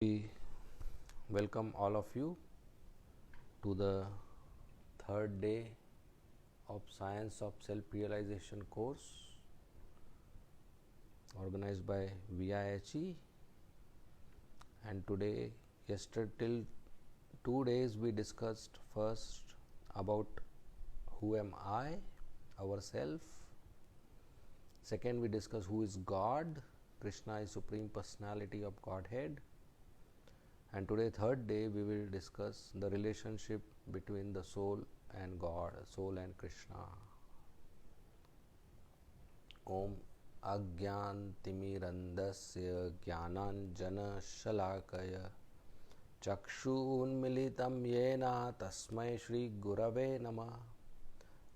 We welcome all of you to the third day of Science of Self-Realization course organized by VIHE. And today, yesterday till 2 days we discussed first about who am I, ourself. Second, we discussed who is God. Krishna is Supreme Personality of Godhead. And today, third day, we will discuss the relationship between the soul and God, soul and Krishna. Om Agyantimirandasya Jnananjana Shalakaya Chakshunmilitam Yena Tasmai Shri Gurave Nama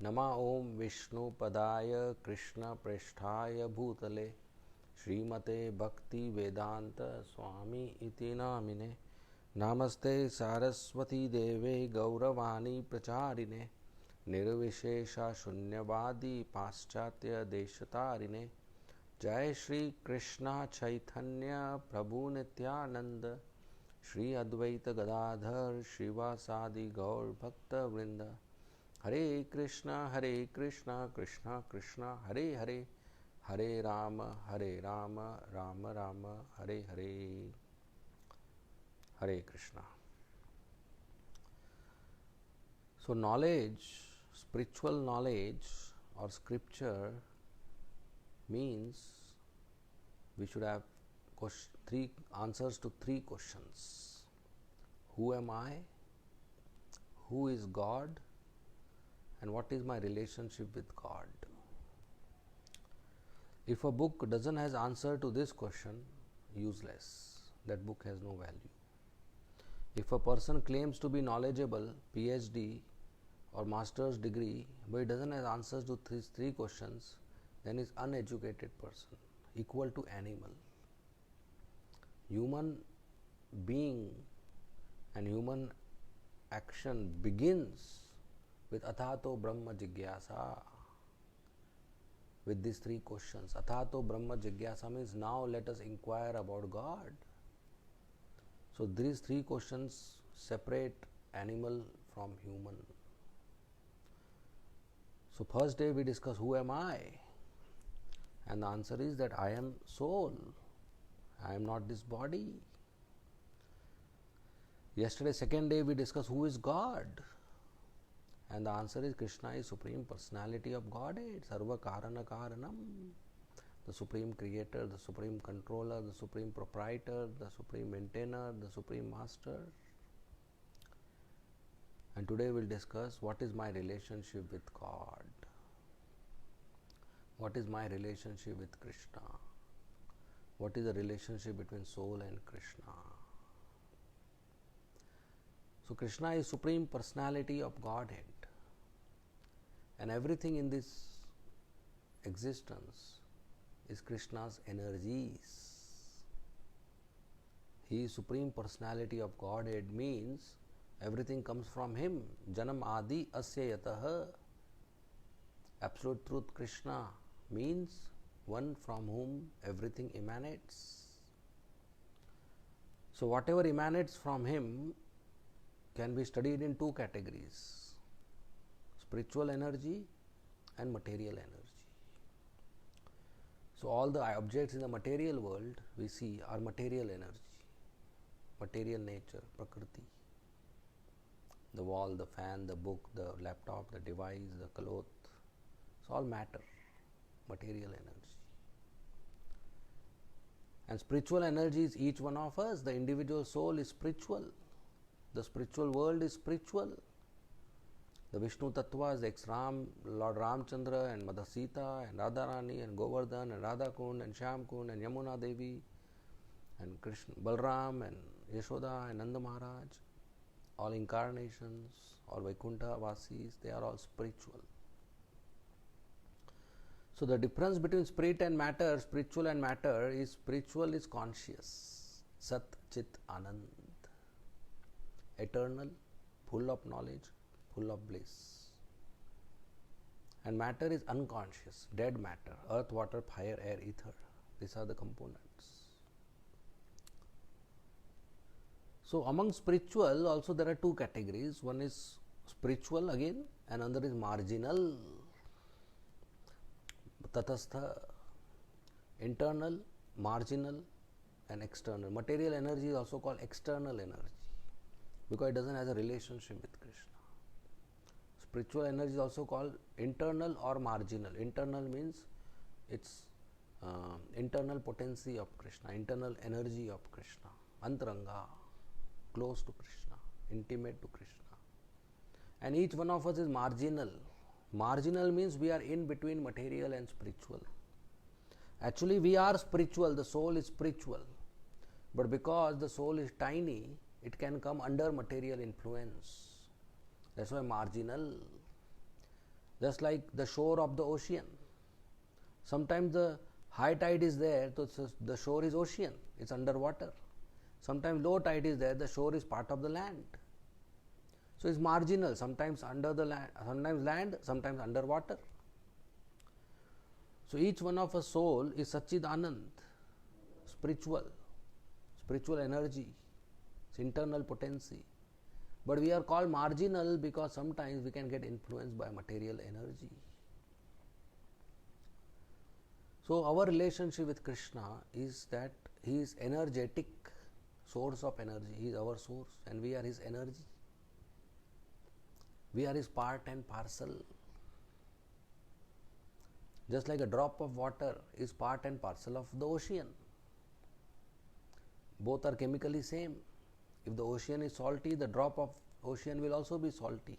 Nama Om Vishnu Padaya Krishna Preshthaya Bhutale Srimate Bhakti Vedanta Swami Iti Namine Namaste Saraswati Deve Gauravani Pracharine Nirvishesha Shunyavadi Paschatya Deshatarine Jai Shri Krishna Chaitanya Prabhu Nityananda Shri Advaita Gadadhar Shivasadi Gaur Bhakta Vrinda Hare Krishna Krishna Krishna Hare Hare Hare Rama Rama Rama Hare Hare. Hare Krishna. So knowledge, spiritual knowledge or scripture means we should have three answers to three questions. Who am I? Who is God? And what is my relationship with God? If a book doesn't have answer to this question, useless. That book has no value. If a person claims to be knowledgeable, PhD or master's degree, but he doesn't have answers to these three questions, then he is uneducated person, equal to animal. Human being and human action begins with Athato Brahma Jigyasa. With these three questions, Athato Brahma Jigyasa means now let us inquire about God. So these three questions separate animal from human. So first day we discuss who am I? And the answer is that I am soul. I am not this body. Yesterday, second day, we discussed who is God. And the answer is Krishna is Supreme Personality of Godhead, Sarva Karana Karanam. The Supreme Creator, the Supreme Controller, the Supreme Proprietor, the Supreme Maintainer, the Supreme Master. And today we'll discuss what is my relationship with God. What is my relationship with Krishna? What is the relationship between soul and Krishna? So Krishna is Supreme Personality of Godhead. And everything in this existence is Krishna's energies. He is Supreme Personality of Godhead means everything comes from Him. Janam Adi Asya Yataha. Absolute Truth Krishna means one from whom everything emanates. So whatever emanates from Him can be studied in two categories: spiritual energy and material energy. So all the objects in the material world we see are material energy, material nature, Prakriti. The wall, the fan, the book, the laptop, the device, the cloth, it's all matter, material energy. And spiritual energy is each one of us. The individual soul is spiritual. The spiritual world is spiritual. The Vishnu Tattva is ex-Ram, Lord Ramchandra and Mother Sita and Radharani and Govardhan and Radha Kund and Shyam Kund and Yamuna Devi and Krishna, Balram and Yashoda and Nanda Maharaj. All incarnations, all Vaikuntha Vasis, they are all spiritual. So the difference between spirit and matter, spiritual and matter, is spiritual is conscious, Sat Chit Anand, eternal, full of knowledge, full of bliss. And matter is unconscious, dead matter, earth, water, fire, air, ether. These are the components. So among spiritual also there are two categories. One is spiritual again, and another is marginal. Tatastha, internal, marginal, and external. Material energy is also called external energy because it doesn't have a relationship with Krishna. Spiritual energy is also called internal or marginal. Internal means it's internal potency of Krishna, internal energy of Krishna, antaranga, close to Krishna, intimate to Krishna. And each one of us is marginal. Marginal means we are in between material and spiritual. Actually, we are spiritual, the soul is spiritual. But because the soul is tiny, it can come under material influence. That's why marginal. Just like the shore of the ocean. Sometimes the high tide is there, so the shore is ocean, it's underwater. Sometimes low tide is there, the shore is part of the land. So it's marginal, sometimes under the land, sometimes underwater. So each one of us soul is Satchidanand, spiritual energy, it's internal potency. But we are called marginal because sometimes we can get influenced by material energy. So our relationship with Krishna is that he is energetic, source of energy. He is our source and we are his energy. We are his part and parcel. Just like a drop of water is part and parcel of the ocean. Both are chemically same. If the ocean is salty, the drop of ocean will also be salty.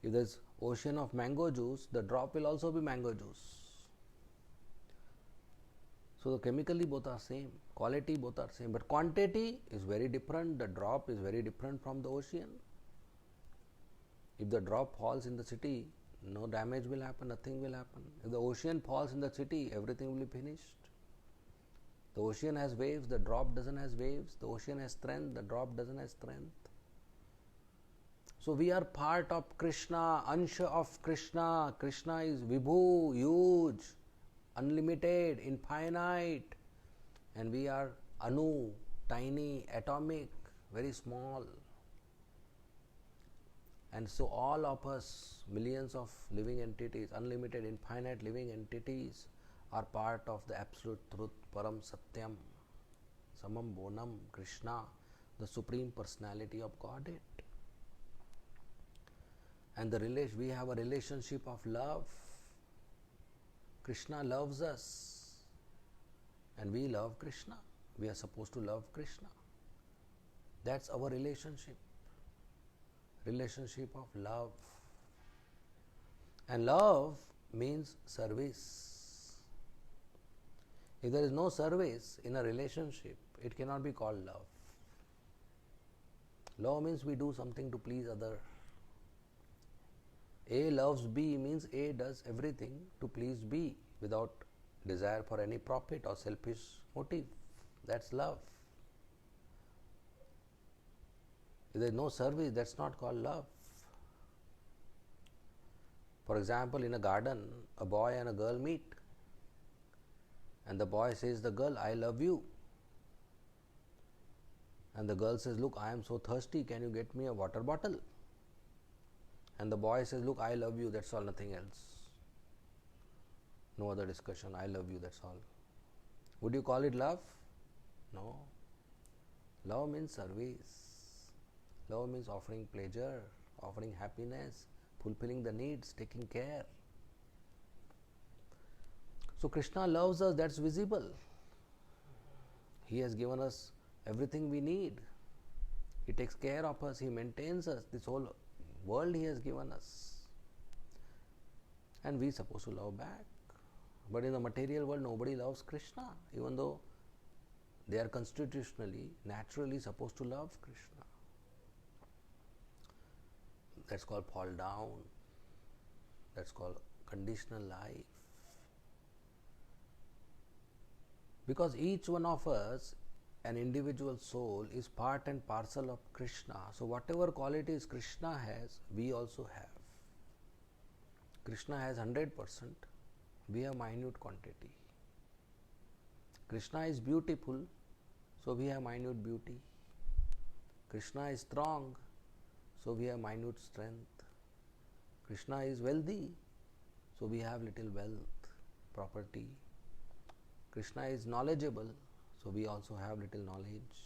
If there is ocean of mango juice, the drop will also be mango juice. So the chemically both are same, quality both are same, but quantity is very different. The drop is very different from the ocean. If the drop falls in the city, no damage will happen, nothing will happen. If the ocean falls in the city, everything will be finished. The ocean has waves, the drop doesn't have waves. The ocean has strength, the drop doesn't have strength. So we are part of Krishna, Ansha of Krishna. Krishna is Vibhu, huge, unlimited, infinite. And we are Anu, tiny, atomic, very small. And so all of us, millions of living entities, unlimited, infinite living entities, are part of the absolute truth, Param Satyam, Samam Bonam, Krishna, the Supreme Personality of Godhead. And we have a relationship of love. Krishna loves us and we love Krishna. We are supposed to love Krishna. That's our relationship of love. And love means service. If there is no service in a relationship, it cannot be called love. Love means we do something to please other. A loves B means A does everything to please B without desire for any profit or selfish motive. That's love. If there is no service, that's not called love. For example, in a garden, a boy and a girl meet. And the boy says to the girl, I love you. And the girl says, look, I am so thirsty, can you get me a water bottle? And the boy says, look, I love you, that's all, nothing else. No other discussion, I love you, that's all. Would you call it love? No. Love means service. Love means offering pleasure, offering happiness, fulfilling the needs, taking care. So Krishna loves us, that's visible. He has given us everything we need. He takes care of us, He maintains us. This whole world He has given us. And we are supposed to love back. But in the material world, nobody loves Krishna, even though they are constitutionally, naturally supposed to love Krishna. That's called fall down. That's called conditional life. Because each one of us, an individual soul, is part and parcel of Krishna. So whatever qualities Krishna has, we also have. Krishna has 100%, we have minute quantity. Krishna is beautiful, so we have minute beauty. Krishna is strong, so we have minute strength. Krishna is wealthy, so we have little wealth, property. Krishna is knowledgeable, so we also have little knowledge.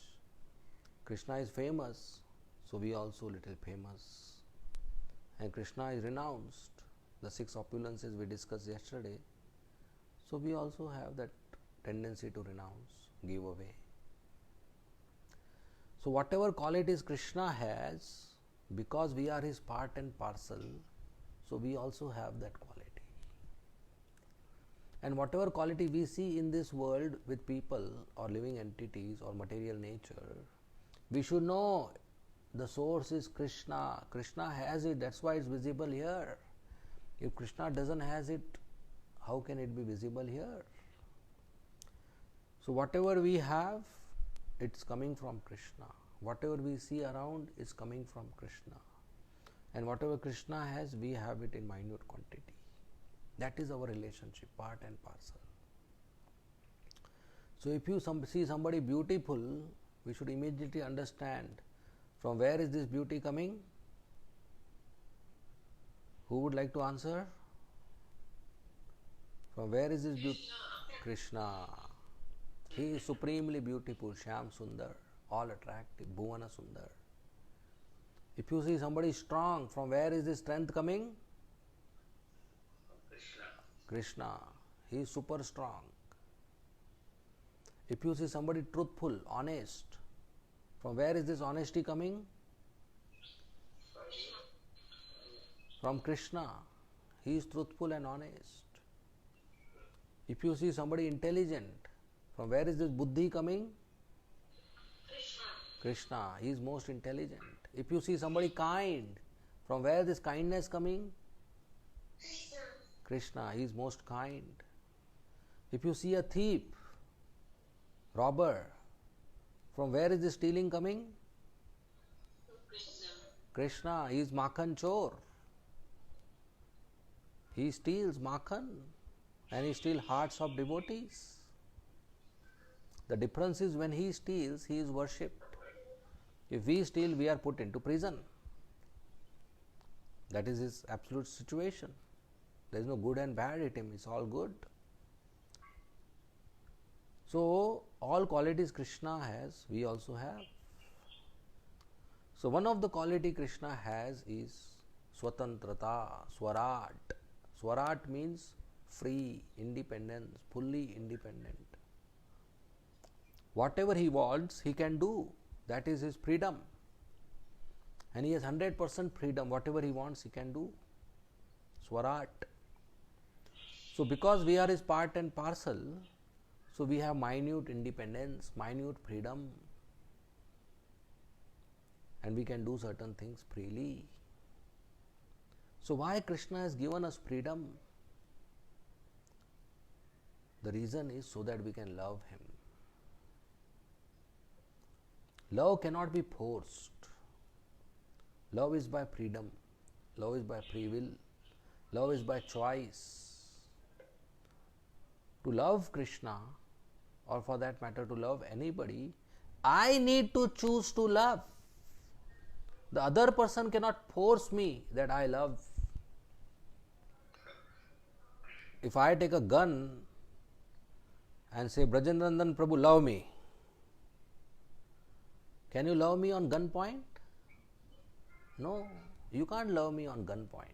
Krishna is famous, so we also little famous. And Krishna is renounced, the 6 opulences we discussed yesterday, so we also have that tendency to renounce, give away. So whatever qualities Krishna has, because we are his part and parcel, so we also have that quality. And whatever quality we see in this world with people or living entities or material nature, we should know the source is Krishna. Krishna has it, that's why it's visible here. If Krishna doesn't has it, how can it be visible here? So whatever we have, it's coming from Krishna. Whatever we see around is coming from Krishna. And whatever Krishna has, we have it in minute quantity. That is our relationship, part and parcel. So if you see somebody beautiful, we should immediately understand from where is this beauty coming? Who would like to answer? From where is this beauty? Krishna. He is supremely beautiful, Shyam Sundar, all attractive, Bhuvana Sundar. If you see somebody strong, from where is this strength coming? Krishna. He is super strong. If you see somebody truthful, honest, from where is this honesty coming? From Krishna. He is truthful and honest. If you see somebody intelligent, from where is this buddhi coming? Krishna. He is most intelligent. If you see somebody kind, from where is this kindness coming? Krishna. He is most kind. If you see a thief, robber, from where is this stealing coming? Krishna. He is Makhan Chor. He steals Makhan and he steals hearts of devotees. The difference is when he steals, he is worshipped. If we steal, we are put into prison. That is his absolute situation. There is no good and bad in him, it's all good. So, all qualities Krishna has, we also have. So, one of the quality Krishna has is Swatantrata, Swarat. Swarat means free, independence, fully independent. Whatever he wants, he can do. That is his freedom. And he has 100% freedom. Whatever he wants, he can do. Swarat. So, because we are his part and parcel, so we have minute independence, minute freedom, and we can do certain things freely. So, why Krishna has given us freedom? The reason is so that we can love him. Love cannot be forced. Love is by freedom. Love is by free will. Love is by choice. To love Krishna, or for that matter to love anybody, I need to choose to love. The other person cannot force me that I love. If I take a gun and say, Brajendrandan Prabhu, love me. Can you love me on gunpoint? No, you can't love me on gunpoint.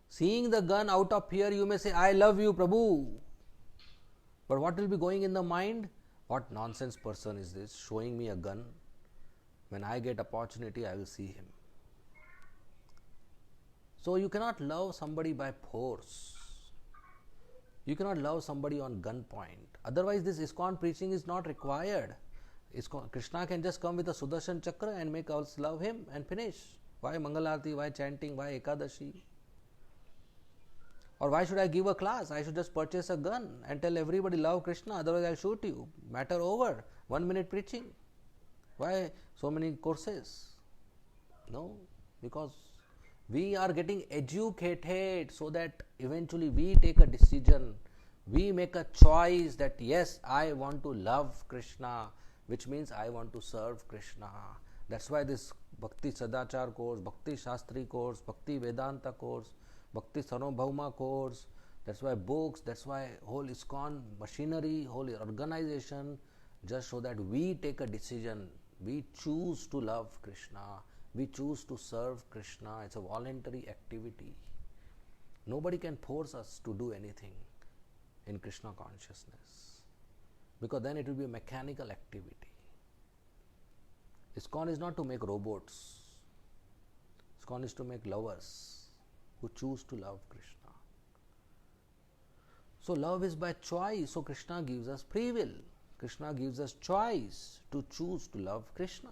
Seeing the gun out of fear, you may say, I love you, Prabhu. But what will be going in the mind? What nonsense person is this, showing me a gun? When I get opportunity, I will see him. So you cannot love somebody by force. You cannot love somebody on gunpoint. Otherwise, this ISKCON preaching is not required. Krishna can just come with a Sudarshan Chakra and make us love him and finish. Why Mangalarti, why chanting, why Ekadashi? Or why should I give a class? I should just purchase a gun and tell everybody love Krishna, otherwise I'll shoot you. Matter over. 1 minute preaching. Why so many courses? No, because we are getting educated so that eventually we take a decision. We make a choice that yes, I want to love Krishna. which means I want to serve Krishna. That's why this Bhakti Sadachar course, Bhakti Shastri course, Bhakti Vedanta course, Bhakti Sarvabhauma course, that's why books, that's why whole ISKCON machinery, whole organization, just so that we take a decision. We choose to love Krishna. We choose to serve Krishna. It's a voluntary activity. Nobody can force us to do anything in Krishna consciousness, because then it will be a mechanical activity. ISKCON is not to make robots. ISKCON is to make lovers who choose to love Krishna. So love is by choice. So Krishna gives us free will. Krishna gives us choice to choose to love Krishna.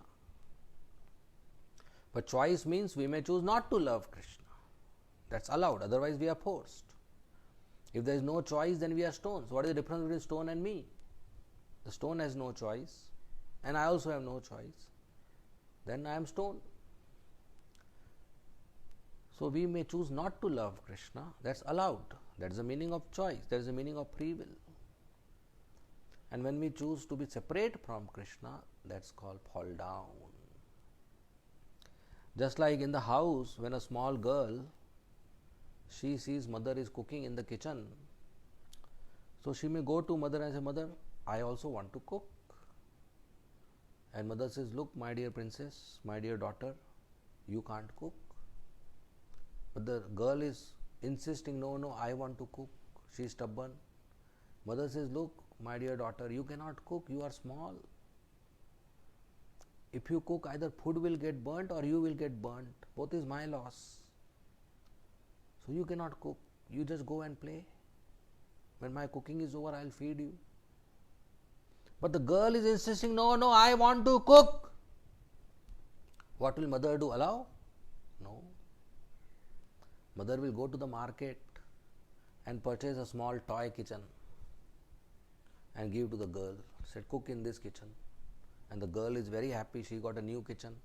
But choice means we may choose not to love Krishna. That's allowed. Otherwise we are forced. If there is no choice, then we are stones. What is the difference between stone and me? The stone has no choice, and I also have no choice. Then I am stone. So we may choose not to love Krishna. That's allowed. That's the meaning of choice. That is the meaning of free will. And when we choose to be separate from Krishna, that's called fall down. Just like in the house, when a small girl, she sees mother is cooking in the kitchen, so she may go to mother and say, Mother, I also want to cook. And mother says, look, my dear princess, my dear daughter, you can't cook. But the girl is insisting, no, I want to cook. She is stubborn. Mother says, look, my dear daughter, you cannot cook, you are small. If you cook, either food will get burnt or you will get burnt. Both is my loss. So you cannot cook. You just go and play. When my cooking is over, I will feed you. But the girl is insisting, no, I want to cook. What will mother do? Allow? No. Mother will go to the market and purchase a small toy kitchen and give to the girl. Said, cook in this kitchen. And the girl is very happy. She got a new kitchen.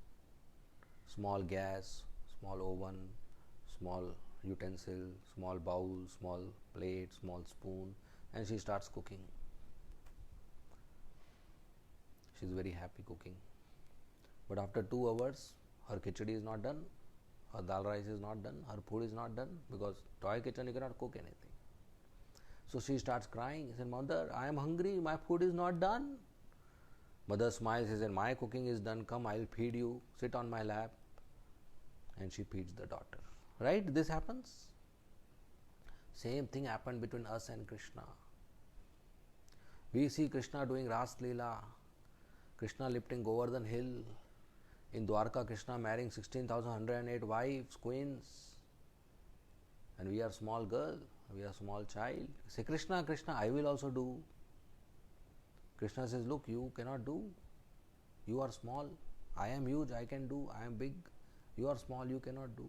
Small gas, small oven, small utensil, small bowl, small plate, small spoon, and she starts cooking. She is very happy cooking. But after 2 hours, her khichdi is not done, her dal rice is not done, her food is not done, because toy kitchen you cannot cook anything. So she starts crying. She said, Mother, I am hungry, my food is not done. Mother smiles. She said, my cooking is done, come, I will feed you, sit on my lap. And she feeds the daughter. Right? This happens. Same thing happened between us and Krishna. We see Krishna doing Ras Leela, Krishna lifting Govardhan hill, in Dwarka Krishna marrying 16,108 wives, queens, and we are small girl, we are small child. Say, Krishna, I will also do. Krishna says, look, you cannot do. You are small. I am huge, I can do. I am big. You are small, you cannot do.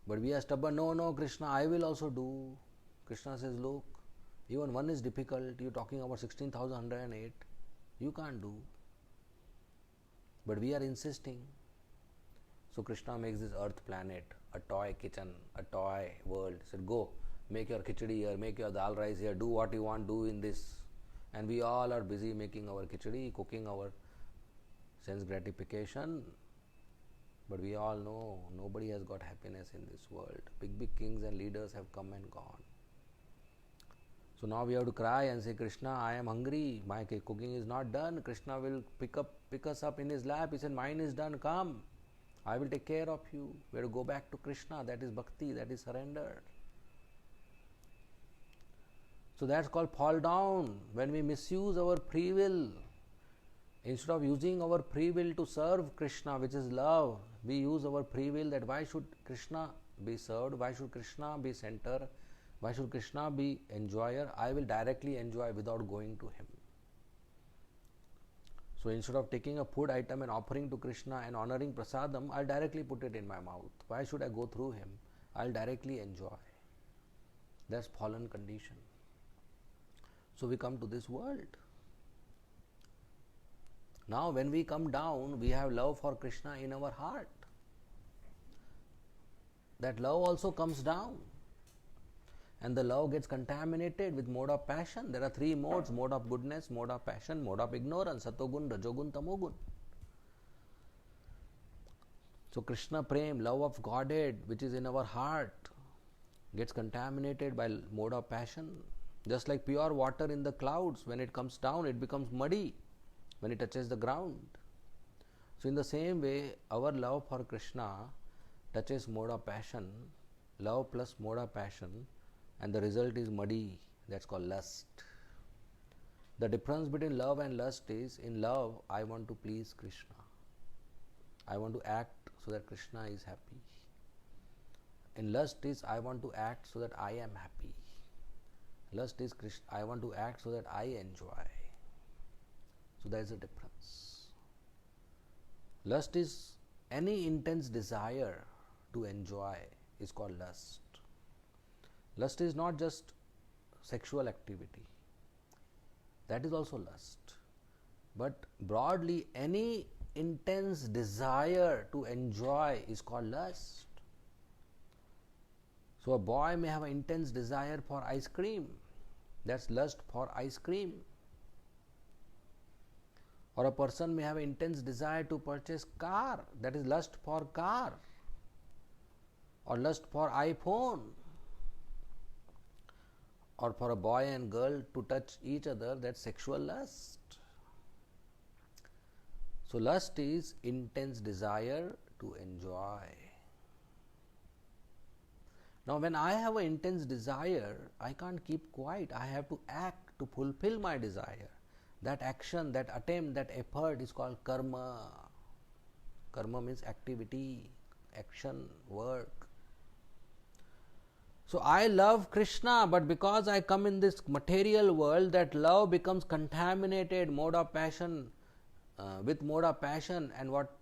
But we are stubborn. No, Krishna, I will also do. Krishna says, look, even one is difficult. You are talking about 16,108. You can't do. But we are insisting. So Krishna makes this earth planet a toy kitchen, a toy world. He said, go, make your khichdi here, make your dal rice here, do what you want, do in this. And we all are busy making our khichdi, cooking our sense gratification. But we all know nobody has got happiness in this world. Big kings and leaders have come and gone. So now we have to cry and say, Krishna, I am hungry, my cooking is not done. Krishna will pick us up in his lap. He said, mine is done, come. I will take care of you. We have to go back to Krishna. That is bhakti, that is surrender. So that's called fall down. When we misuse our free will, instead of using our free will to serve Krishna, which is love, we use our free will that why should Krishna be served, why should Krishna be center, why should Krishna be enjoyer? I will directly enjoy without going to him. So instead of taking a food item and offering to Krishna and honoring prasadam, I'll directly put it in my mouth. Why should I go through him? I'll directly enjoy. That's fallen condition. So we come to this world. Now when we come down, we have love for Krishna in our heart. That love also comes down. and the love gets contaminated with mode of passion. There are three modes: mode of goodness, mode of passion, mode of ignorance, satogun, rajogun, tamogun. So Krishna Prem, love of Godhead, which is in our heart, gets contaminated by mode of passion. Just like pure water in the clouds, when it comes down, it becomes muddy when it touches the ground. So in the same way, our love for Krishna touches mode of passion, love plus mode of passion, and the result is muddy. That's called lust. The difference between love and lust is, in love, I want to please Krishna. I want to act so that Krishna is happy. In lust is, I want to act so that I am happy. Lust is, I want to act so that I enjoy. So there is a difference. Lust is any intense desire to enjoy is called lust. Lust is not just sexual activity. That is also lust. But broadly, any intense desire to enjoy is called lust. So a boy may have an intense desire for ice cream. That's lust for ice cream. Or a person may have an intense desire to purchase car. That is lust for car. Or lust for iPhone. Or for a boy and girl to touch each other, that's sexual lust. So lust is intense desire to enjoy. Now when I have an intense desire, I can't keep quiet. I have to act to fulfill my desire. That action, that attempt, that effort is called karma. Karma means activity, action, work. So I love Krishna, but because I come in this material world, that love becomes contaminated mode of passion, with mode of passion, and what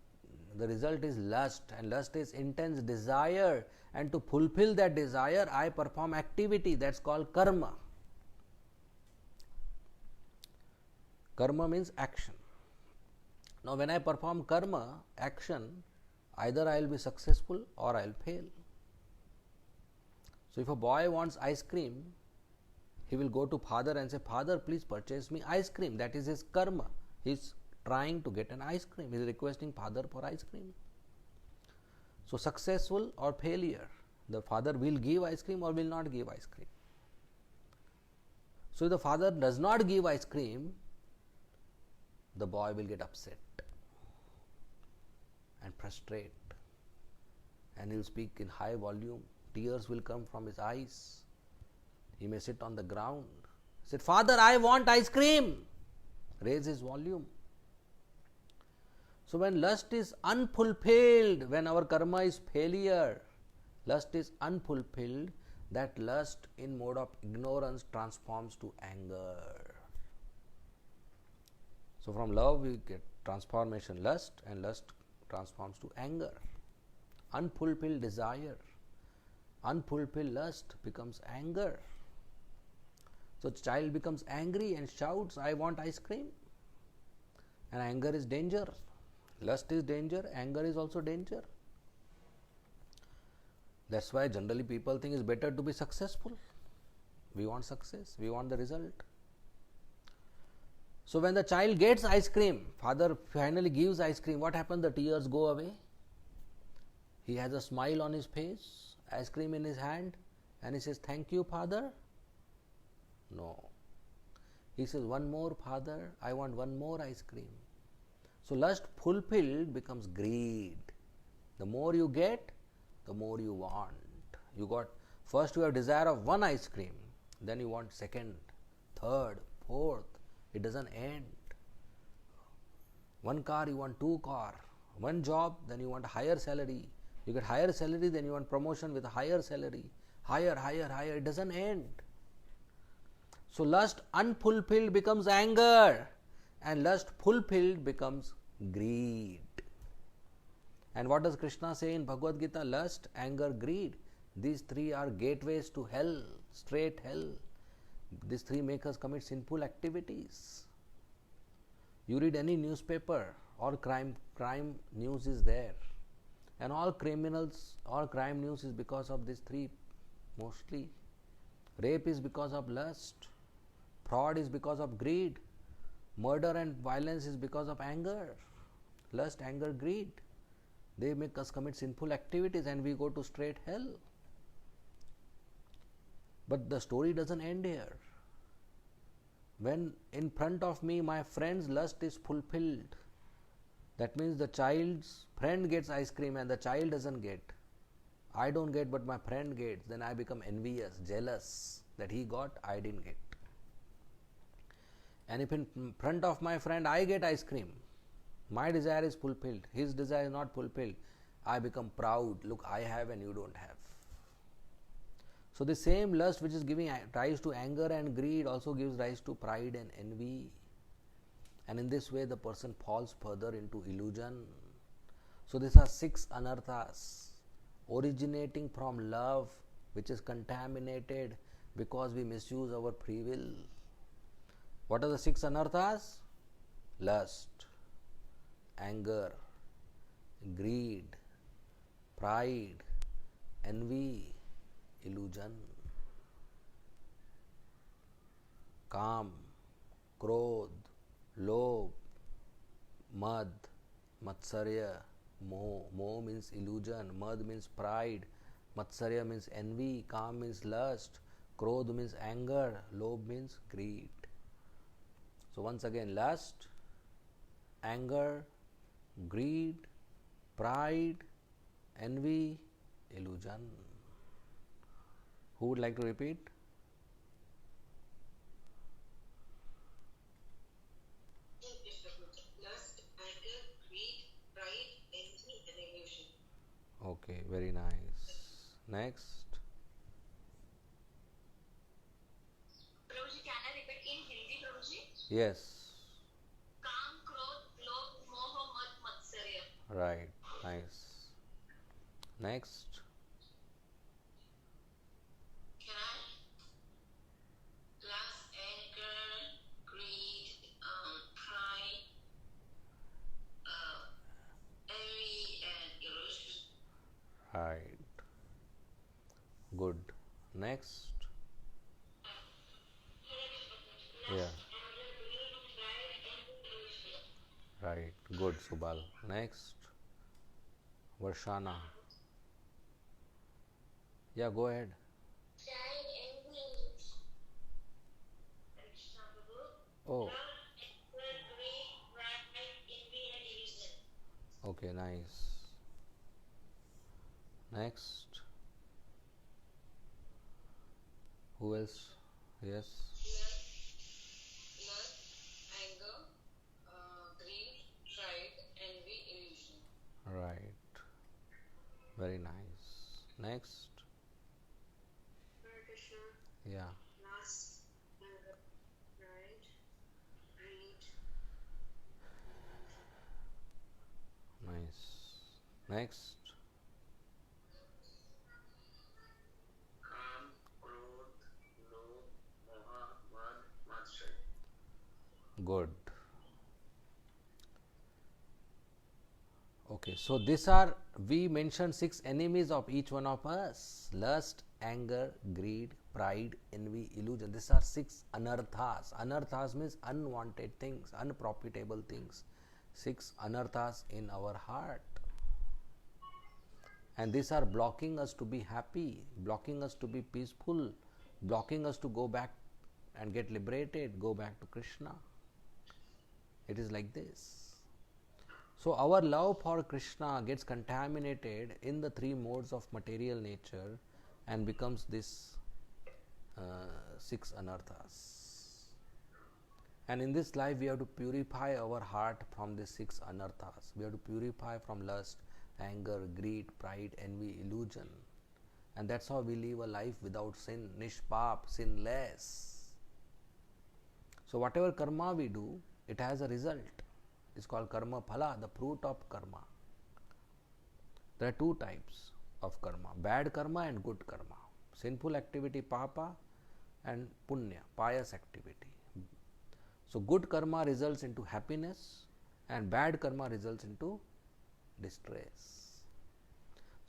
the result is lust, and lust is intense desire, and to fulfill that desire I perform activity, that's called karma. Karma means action. Now when I perform karma, action, either I will be successful or I will fail. So if a boy wants ice cream, he will go to father and say, "Father, please purchase me ice cream." That is his karma. He is trying to get an ice cream. He is requesting father for ice cream. So successful or failure, the father will give ice cream or will not give ice cream. So if the father does not give ice cream, the boy will get upset and frustrate, and he will speak in high volume. Tears will come from his eyes. He may sit on the ground. He said, "Father, I want ice cream." Raise his volume. So when lust is unfulfilled, when our karma is failure, lust is unfulfilled, that lust in mode of ignorance transforms to anger. So from love we get transformation lust, and lust transforms to anger. Unfulfilled desire, unfulfilled lust becomes anger. So child becomes angry and shouts, "I want ice cream." And anger is danger. Lust is danger, anger is also danger. That's why generally people think it's better to be successful. We want success, we want the result. So when the child gets ice cream, father finally gives ice cream, what happens? The tears go away. He has a smile on his face, ice cream in his hand, and he says, "Thank you, father." No. He says, "One more, father, I want one more ice cream." So lust fulfilled becomes greed. The more you get, the more you want. First you have desire of one ice cream, then you want second, third, fourth. It doesn't end. One car, you want two car. One job, then you want higher salary. You get higher salary, then you want promotion with a higher salary. Higher, higher, higher. It doesn't end. So lust unfulfilled becomes anger, and lust fulfilled becomes greed. And what does Krishna say in Bhagavad Gita? Lust, anger, greed. These three are gateways to hell, straight hell. These three make us commit sinful activities. You read any newspaper, all crime news is there. And all criminals, all crime news is because of these three mostly. Rape is because of lust. Fraud is because of greed. Murder and violence is because of anger. Lust, anger, greed. They make us commit sinful activities and we go to straight hell. But the story doesn't end here. When in front of me my friend's lust is fulfilled, that means the child's friend gets ice cream and the child doesn't get. I don't get but my friend gets. Then I become envious, jealous that he got, I didn't get. And if in front of my friend I get ice cream, my desire is fulfilled, his desire is not fulfilled, I become proud. Look, I have and you don't have. So the same lust which is giving rise to anger and greed also gives rise to pride and envy. And in this way the person falls further into illusion. So these are 6 anarthas originating from love, which is contaminated because we misuse our free will. What are the 6 anarthas? Lust, anger, greed, pride, envy, illusion. Kam, krodh, lobh, mad, matsarya, moh. Moh means illusion, mad means pride, matsarya means envy, kam means lust, krodh means anger, lobh means greed. So once again, lust, anger, greed, pride, envy, illusion. Who would like to repeat? Lust, anger, greed, pride, envy, and illusion. Okay, very nice. Next. Prabhuji, can I repeat in Hindi, Prabhuji? Yes. Kam, krodh, lobh, moh, mad, matsarya. Right. Nice. Next. Can I? Lust, anger, greed, pride, envy, and illusion. Right. Good. Next. Yeah. Right. Good, Subal. Next. Varshana. Yeah, go ahead. Oh, okay, nice. Next. Who else? Yes. Lust, anger, greed, pride, envy, illusion. Right. Very nice. Next. Hare Krishna. Yeah. Lust, anger, pride, greed. Nice. Next. Kam, krodh, lobh, moha, mad, matsarya. Good. Okay, so these are, we mentioned 6 enemies of each one of us: lust, anger, greed, pride, envy, illusion. These are 6 anarthas. Anarthas means unwanted things, unprofitable things. 6 anarthas in our heart. And these are blocking us to be happy, blocking us to be peaceful, blocking us to go back and get liberated, go back to Krishna. It is like this. So our love for Krishna gets contaminated in the 3 modes of material nature and becomes this 6 anarthas. And in this life we have to purify our heart from these 6 anarthas. We have to purify from lust, anger, greed, pride, envy, illusion. And that's how we live a life without sin, nishpap, sinless. So whatever karma we do, it has a result. It's called karma phala, the fruit of karma. There are 2 types of karma: bad karma and good karma. Sinful activity papa and punya, pious activity. So good karma results into happiness and bad karma results into distress.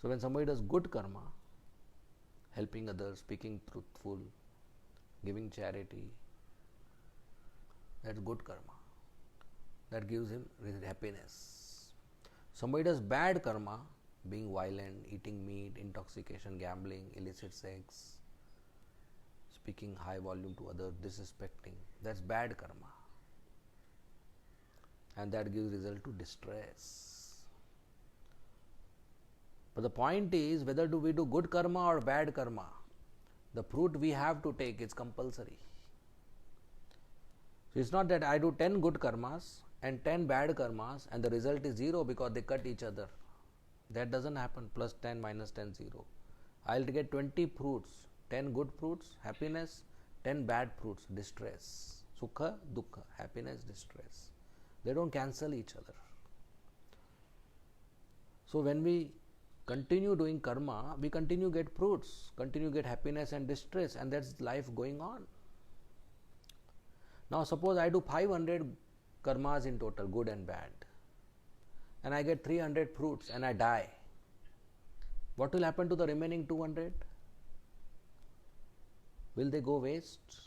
So when somebody does good karma, helping others, speaking truthful, giving charity. That's good karma. That gives him happiness. Somebody does bad karma, being violent, eating meat, intoxication, gambling, illicit sex, speaking high volume to others, disrespecting. That's bad karma. And that gives result to distress. But the point is, whether do we do good karma or bad karma, the fruit we have to take is compulsory. So it's not that I do 10 good karmas and 10 bad karmas and the result is 0 because they cut each other. That doesn't happen. Plus 10 minus 10 0. I'll get 20 fruits. 10 good fruits, happiness, 10 bad fruits, distress. Sukha, dukkha, happiness, distress. They don't cancel each other. So when we continue doing karma, we continue get fruits, continue get happiness and distress, and that's life going on. Now suppose I do 500 karmas in total, good and bad, and I get 300 fruits and I die. What will happen to the remaining 200? Will they go waste?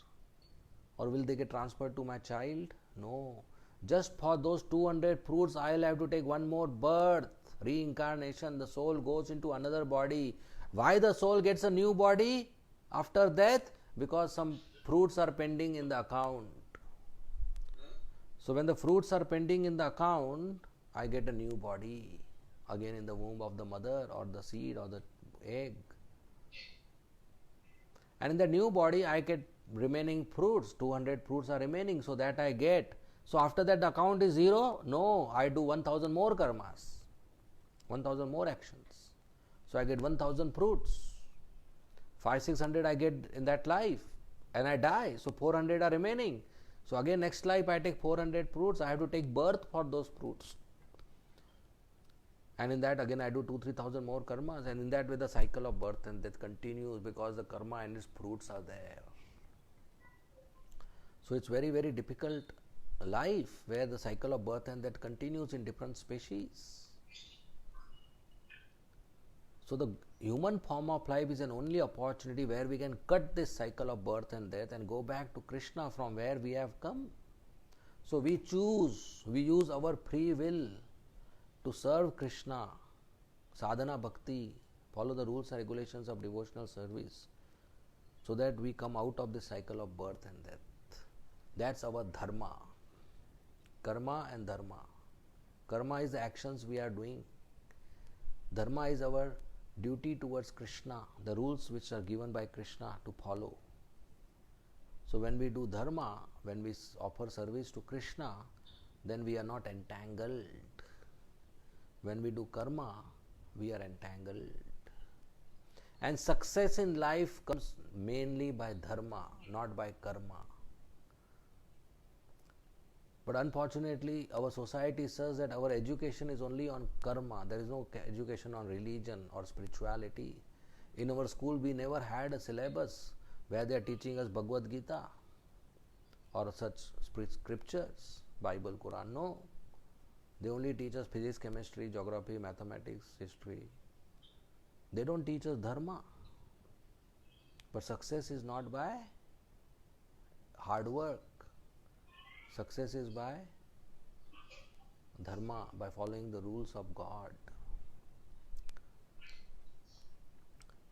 Or will they get transferred to my child? No. Just for those 200 fruits, I will have to take one more birth, reincarnation. The soul goes into another body. Why the soul gets a new body after death? Because some fruits are pending in the account. So when the fruits are pending in the account, I get a new body, again in the womb of the mother or the seed or the egg. And in the new body, I get remaining fruits. 200 fruits are remaining, so that I get. So after that, the account is 0. No, I do 1000 more karmas, 1000 more actions. So I get 1000 fruits. 500-600 I get in that life, and I die. So 400 are remaining. So again, next life I take 400 fruits. I have to take birth for those fruits. And in that again I do 2,000-3,000 more karmas, and in that way the cycle of birth and death continues because the karma and its fruits are there. So it's very, very difficult life where the cycle of birth and death continues in different species. So the human form of life is an only opportunity where we can cut this cycle of birth and death and go back to Krishna from where we have come. So we use our free will to serve Krishna, sadhana bhakti, follow the rules and regulations of devotional service, so that we come out of this cycle of birth and death. That's our dharma. Karma and dharma. Karma is the actions we are doing. Dharma is our duty towards Krishna, the rules which are given by Krishna to follow. So when we do dharma, when we offer service to Krishna, then we are not entangled. When we do karma, we are entangled. And success in life comes mainly by dharma, not by karma. But unfortunately, our society says that our education is only on karma. There is no education on religion or spirituality. In our school, we never had a syllabus where they are teaching us Bhagavad Gita or such scriptures, Bible, Quran. No. They only teach us physics, chemistry, geography, mathematics, history. They don't teach us dharma. But success is not by hard work. Success is by dharma, by following the rules of God.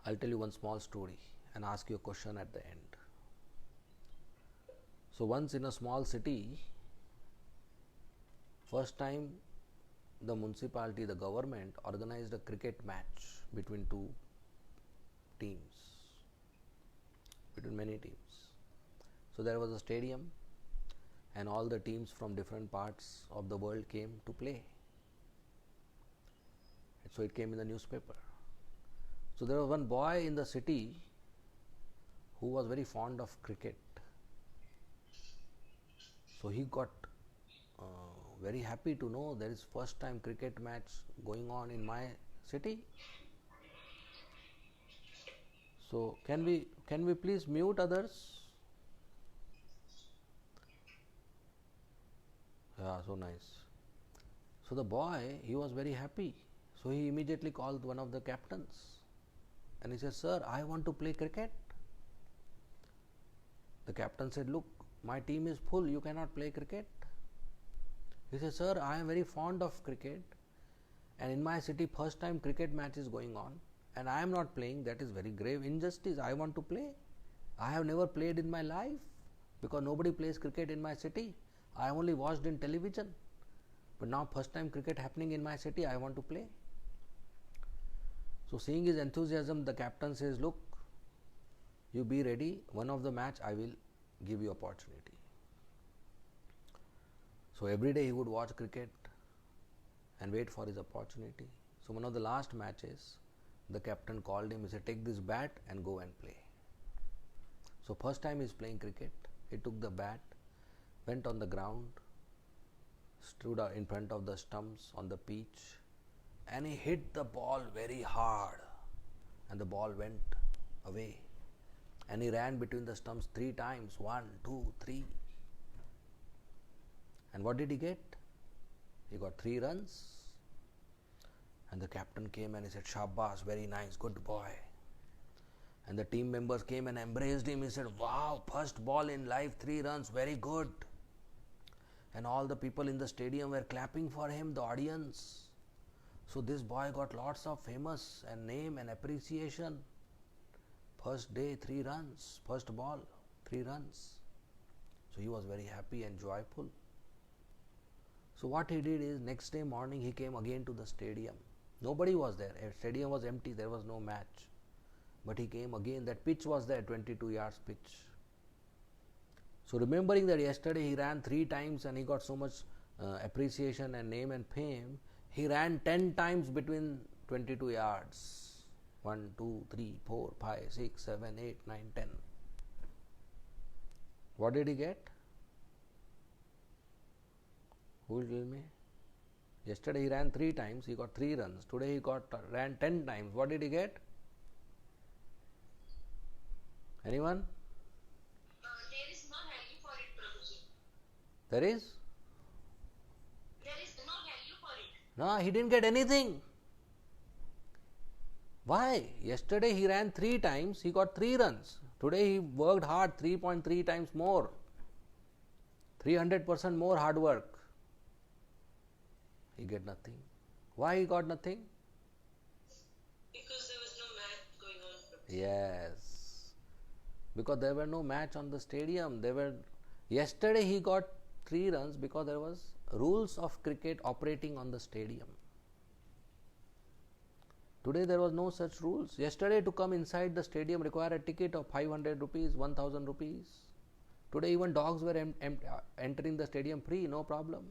I'll tell you one small story and ask you a question at the end. So once in a small city, first time the municipality, the government organized a cricket match between two teams, between many teams. So there was a stadium and all the teams from different parts of the world came to play. So it came in the newspaper. So there was one boy in the city who was very fond of cricket. So he got very happy to know there is first time cricket match going on in my city. So can we please mute others? Yeah, so nice. So the boy, he was very happy. So he immediately called one of the captains and he said, "Sir, I want to play cricket." The captain said, look, my team is full, you cannot play cricket. He said, sir, I am very fond of cricket, and in my city first time cricket match is going on and I am not playing. That is very grave injustice. I want to play. I have never played in my life because nobody plays cricket in my city. I only watched in television, but now first time cricket happening in my city, I want to play. So seeing his enthusiasm, the captain says, look, you be ready, one of the match I will give you opportunity. So every day he would watch cricket and wait for his opportunity. So one of the last matches, the captain called him, he said, take this bat and go and play. So first time he is playing cricket, he took the bat, went on the ground, stood in front of the stumps on the pitch, and he hit the ball very hard, and the ball went away. And he ran between the stumps 3 times, 1, 2, 3. And what did he get? He got 3 runs. And the captain came and he said, Shabash, very nice, good boy. And the team members came and embraced him. He said, wow, first ball in life, 3 runs, very good. And all the people in the stadium were clapping for him, the audience. So this boy got lots of famous and name and appreciation. First day, 3 runs. First ball, 3 runs. So he was very happy and joyful. So what he did is, next day morning he came again to the stadium. Nobody was there. The stadium was empty. There was no match. But he came again. That pitch was there, 22 yards pitch. So remembering that yesterday he ran 3 times and he got so much appreciation and name and fame, he ran 10 times between 22 yards. 1, 2, 3, 4, 5, 6, 7, 8, 9, 10. What did he get? Who will tell me? Yesterday he ran 3 times, he got 3 runs. Today he ran 10 times. What did he get? Anyone? There is no value for it, Prabhuji. There is? There is no value for it. No, he didn't get anything. Why? Yesterday he ran 3 times, he got 3 runs. Today he worked hard, 3.3 times more. 300% more hard work. He get nothing. Why he got nothing? Because there was no match going on, Prabhuji. Yes. Because there were no match on the stadium. Yesterday he got 3 runs because there was rules of cricket operating on the stadium. Today there was no such rules. Yesterday to come inside the stadium required a ticket of 500 rupees, 1000 rupees. Today even dogs were entering the stadium free, no problem.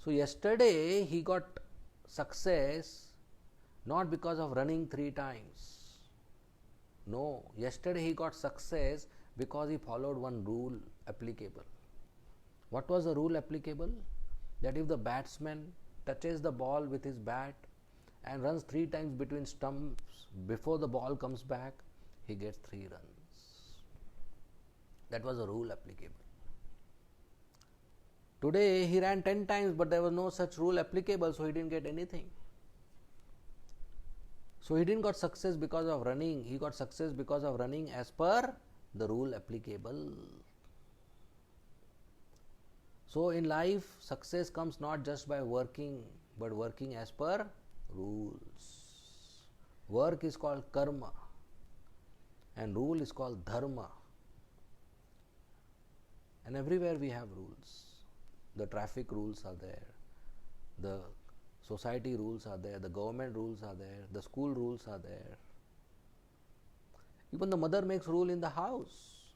So yesterday he got success not because of running 3 times. No, yesterday he got success because he followed one rule applicable. What was the rule applicable? That if the batsman touches the ball with his bat and runs 3 times between stumps before the ball comes back, he gets 3 runs. That was a rule applicable. Today he ran 10 times, but there was no such rule applicable, so he didn't get anything. So he didn't got success because of running, he got success because of running as per the rule applicable. So in life, success comes not just by working, but working as per rules. Work is called karma and rule is called dharma. And everywhere we have rules. The traffic rules are there, the society rules are there, the government rules are there, the school rules are there. Even the mother makes rule in the house.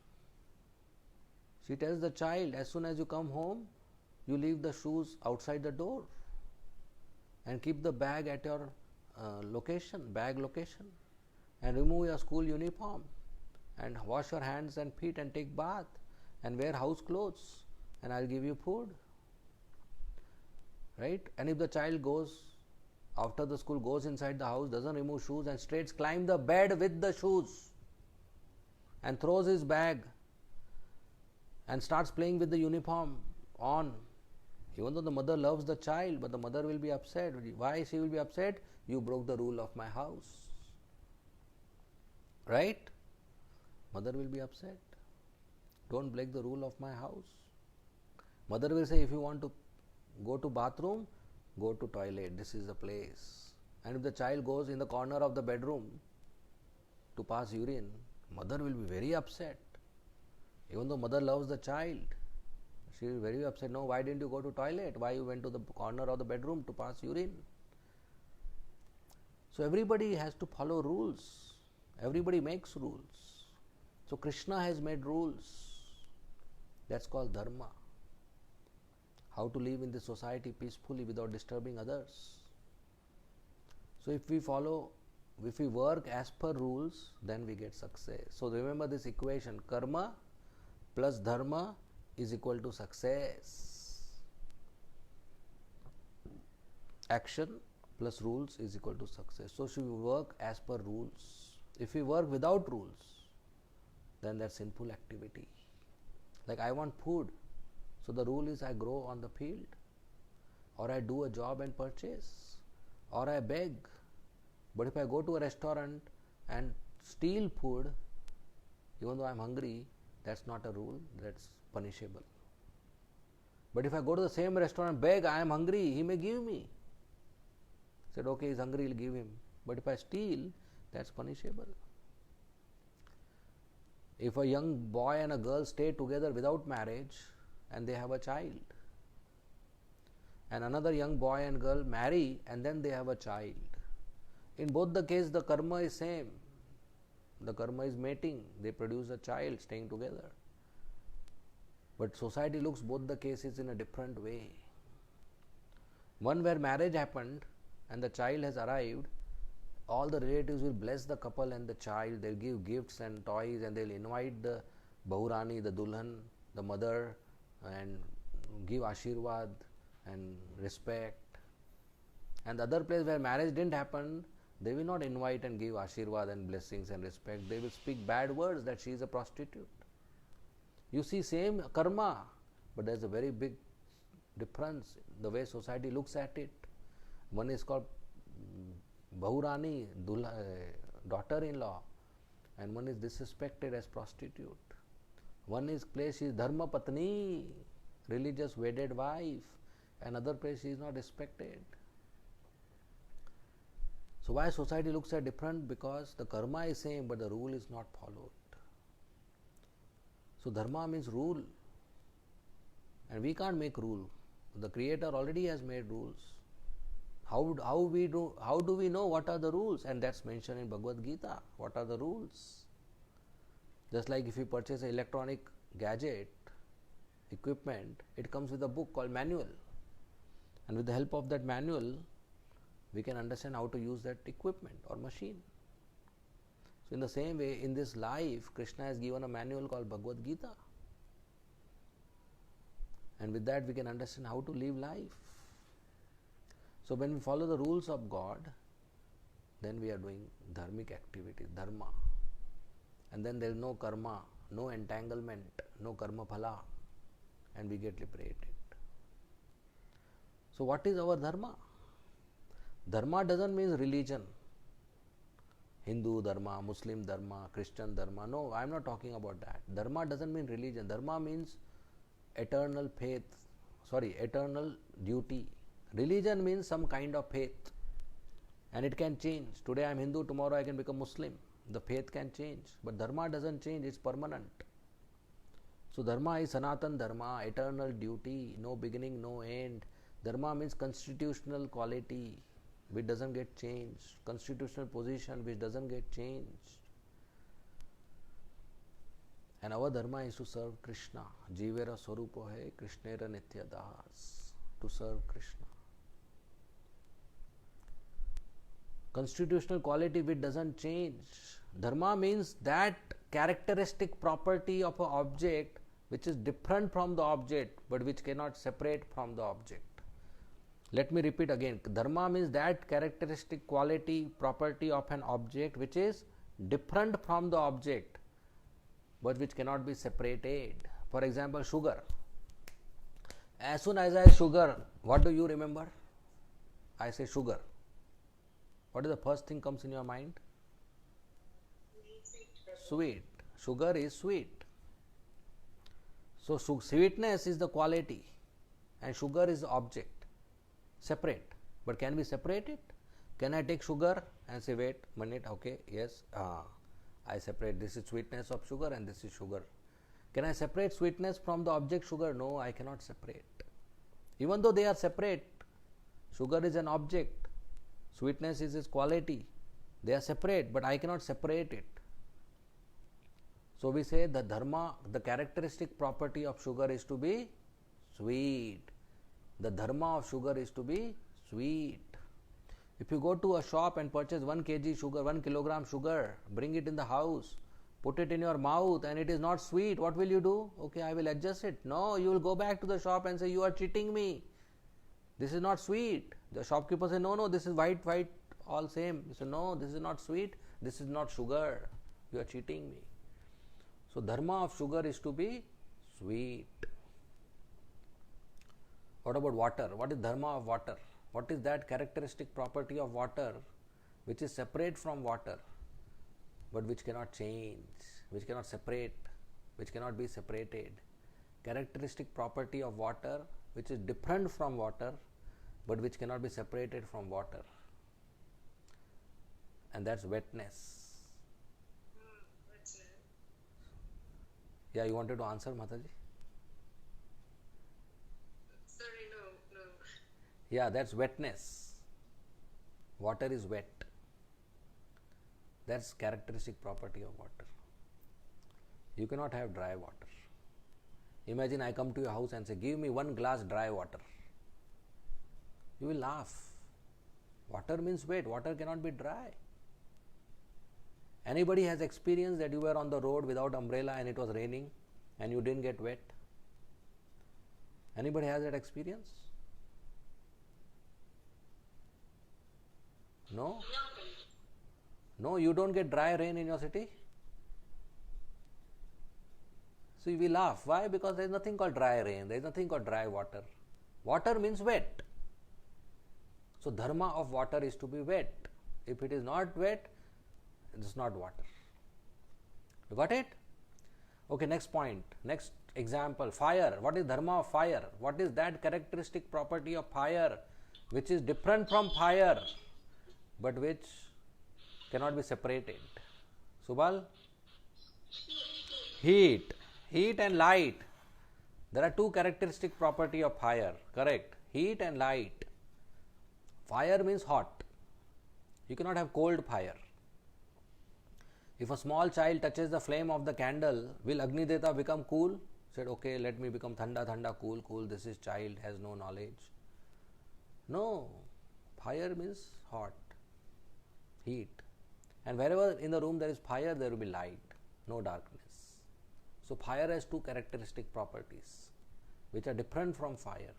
She tells the child, as soon as you come home, you leave the shoes outside the door and keep the bag at your bag location, and remove your school uniform and wash your hands and feet and take bath and wear house clothes, and I'll give you food. Right? And if the child goes after the school, goes inside the house, doesn't remove shoes and straight climb the bed with the shoes and throws his bag and starts playing with the uniform on, even though the mother loves the child, but the mother will be upset. Why she will be upset? You broke the rule of my house. Right? Mother will be upset. Don't break the rule of my house. Mother will say, if you want to go to bathroom, go to toilet. This is the place. And if the child goes in the corner of the bedroom to pass urine, mother will be very upset. Even though mother loves the child, she will be very upset. No, why didn't you go to toilet? Why you went to the corner of the bedroom to pass urine? So everybody has to follow rules. Everybody makes rules. So Krishna has made rules. That's called dharma. How to live in this society peacefully without disturbing others. So if we work as per rules, then we get success. So remember this equation, karma plus dharma is equal to success. Action plus rules is equal to success. So should we work as per rules. If we work without rules, then that's sinful activity. Like I want food, so the rule is I grow on the field, or I do a job and purchase, or I beg. But if I go to a restaurant and steal food, even though I am hungry, that's not a rule, that's punishable. But if I go to the same restaurant and beg, I am hungry, he may give me. Said, okay, he's hungry, he'll give him. But if I steal, that's punishable. If a young boy and a girl stay together without marriage and they have a child, and another young boy and girl marry and then they have a child, in both the cases the karma is same. The karma is mating, they produce a child staying together. But society looks both the cases in a different way. One where marriage happened and the child has arrived, all the relatives will bless the couple and the child, they'll give gifts and toys and they'll invite the Bahurani, the Dulhan, the mother, and give Ashirwad and respect. And the other place where marriage didn't happen, they will not invite and give Ashirwad and blessings and respect. They will speak bad words that she is a prostitute. You see, same karma, but there's a very big difference the way society looks at it. One is called Bahurani, daughter-in-law, and one is disrespected as prostitute. One is place is Dharma Patni, religious wedded wife, another place she is not respected. So why society looks at different? Because the karma is same but the rule is not followed. So dharma means rule, and we can't make rule. The Creator already has made rules. How do we know what are the rules? And that's mentioned in Bhagavad Gita. What are the rules? Just like if you purchase an electronic gadget, equipment, it comes with a book called manual. And with the help of that manual, we can understand how to use that equipment or machine. So in the same way, in this life, Krishna has given a manual called Bhagavad Gita. And with that we can understand how to live life. So when we follow the rules of God, then we are doing dharmic activity, dharma. And then there is no karma, no entanglement, no karma phala, and we get liberated. So what is our dharma? Dharma doesn't mean religion. Hindu dharma, Muslim dharma, Christian dharma. No, I am not talking about that. Dharma doesn't mean religion. Dharma means eternal duty. Religion means some kind of faith, and it can change. Today I am Hindu, tomorrow I can become Muslim. The faith can change, but dharma doesn't change, it's permanent. So dharma is Sanatan dharma, eternal duty, no beginning, no end. Dharma means constitutional quality which doesn't get changed, constitutional position which doesn't get changed. And our dharma is to serve Krishna. Jivera Swarupo hai Krishnera Nitya Das. To serve Krishna. Constitutional quality which doesn't change. Dharma means that characteristic property of an object which is different from the object but which cannot separate from the object. Let me repeat again. Dharma means that characteristic quality property of an object which is different from the object but which cannot be separated. For example, sugar. As soon as I say sugar, what do you remember? I say sugar. What is the first thing comes in your mind? Sweet. sugar is sweet. So sweetness is the quality and sugar is the object, separate. But can we separate it? Can I take sugar and say, wait a minute, okay, yes, I separate, this is sweetness of sugar and this is sugar. Can I separate sweetness from the object sugar? No, I cannot separate. Even though they are separate, sugar is an object, sweetness is its quality. They are separate, but I cannot separate it. So we say the dharma, the characteristic property of sugar is to be sweet. The dharma of sugar is to be sweet. If you go to a shop and purchase 1 kg sugar, 1 kilogram sugar, bring it in the house, put it in your mouth and it is not sweet, what will you do? Okay, I will adjust it. No, you will go back to the shop and say, you are cheating me. This is not sweet. The shopkeeper say, no, this is white, all same. You say, no, this is not sweet, this is not sugar. You are cheating me. So dharma of sugar is to be sweet. What about water? What is dharma of water? What is that characteristic property of water which is separate from water, but which cannot change, which cannot separate, which cannot be separated? Characteristic property of water which is different from water, but which cannot be separated from water. And that's wetness. Yeah, you wanted to answer, Mataji? Sorry, no. Yeah, that's wetness. Water is wet. That's characteristic property of water. You cannot have dry water. Imagine I come to your house and say, give me 1 glass dry water. You will laugh. Water means wet. Water cannot be dry. Anybody has experienced that you were on the road without umbrella and it was raining and you didn't get wet? Anybody has that experience? No? No, you don't get dry rain in your city? So we laugh. Why? Because there is nothing called dry rain. There is nothing called dry water. Water means wet. So dharma of water is to be wet. If it is not wet, it is not water. You got it? Okay, next point. Next example. Fire. What is dharma of fire? What is that characteristic property of fire which is different from fire but which cannot be separated? Subal? Heat. Heat and light. There are 2 characteristic property of fire. Correct? Heat and light. Fire means hot. You cannot have cold fire. If a small child touches the flame of the candle, will Agni Deta become cool? Said, okay, let me become thanda, cool. This is child, has no knowledge. No. Fire means hot, heat. And wherever in the room there is fire, there will be light, no darkness. So fire has 2 characteristic properties which are different from fire,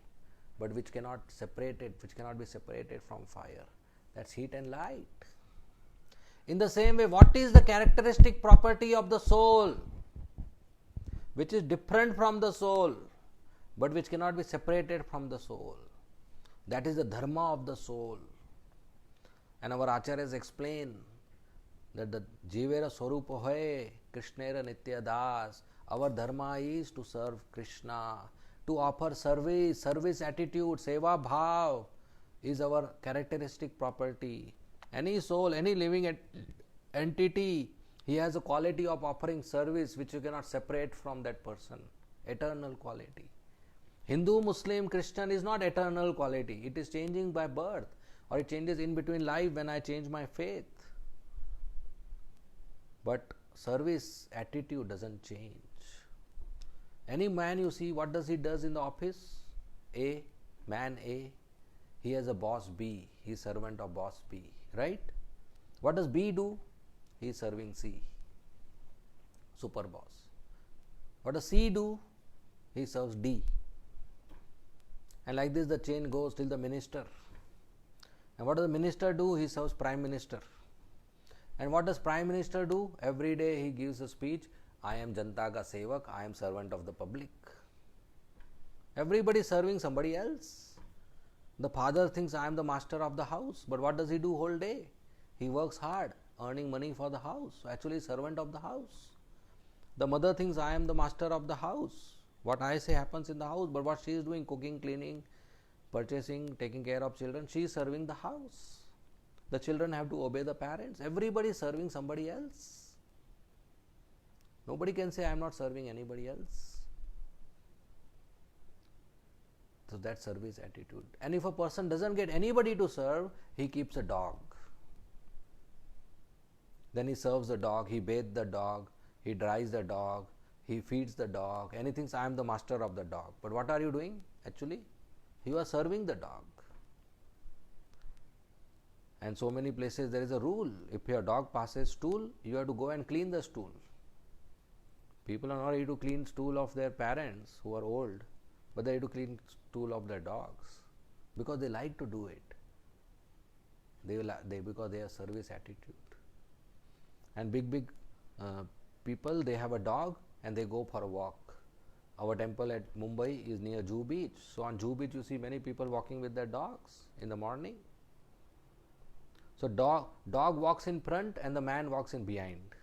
but which cannot be separated from fire. That's heat and light. In the same way, what is the characteristic property of the soul which is different from the soul but which cannot be separated from the soul? That is the dharma of the soul. And our acharyas explain that the jivera swarupa hoye krishnera nitya das. Our dharma is to serve Krishna, to offer service attitude, seva bhav is our characteristic property. Any soul, any living entity, he has a quality of offering service which you cannot separate from that person. Eternal quality. Hindu, Muslim, Christian is not eternal quality. It is changing by birth, or it changes in between life when I change my faith. But service attitude doesn't change. Any man you see, what does he does in the office? Man A, he has a boss B. He is servant of boss B. Right? What does B do? He is serving C, super boss. What does C do? He serves D. And like this the chain goes till the minister. And what does the minister do? He serves prime minister. And what does prime minister do? Every day he gives a speech, I am Janta ka sevak, I am servant of the public. Everybody is serving somebody else. The father thinks I am the master of the house, but what does he do whole day? He works hard, earning money for the house. So actually servant of the house. The mother thinks I am the master of the house. What I say happens in the house, but what she is doing, cooking, cleaning, purchasing, taking care of children, she is serving the house. The children have to obey the parents. Everybody is serving somebody else. Nobody can say I am not serving anybody else. So that service attitude. And if a person doesn't get anybody to serve, he keeps a dog. Then he serves the dog, he bathes the dog, he dries the dog, he feeds the dog, and he thinks I am the master of the dog. But what are you doing? Actually, you are serving the dog. And so many places there is a rule. If your dog passes stool, you have to go and clean the stool. People are not ready to clean stool of their parents who are old, but they have to clean stool of their dogs because they like to do it. Because they have service attitude. And big people, they have a dog and they go for a walk. Our temple at Mumbai is near Juhu Beach. So on Juhu Beach you see many people walking with their dogs in the morning. So dog walks in front and the man walks in behind.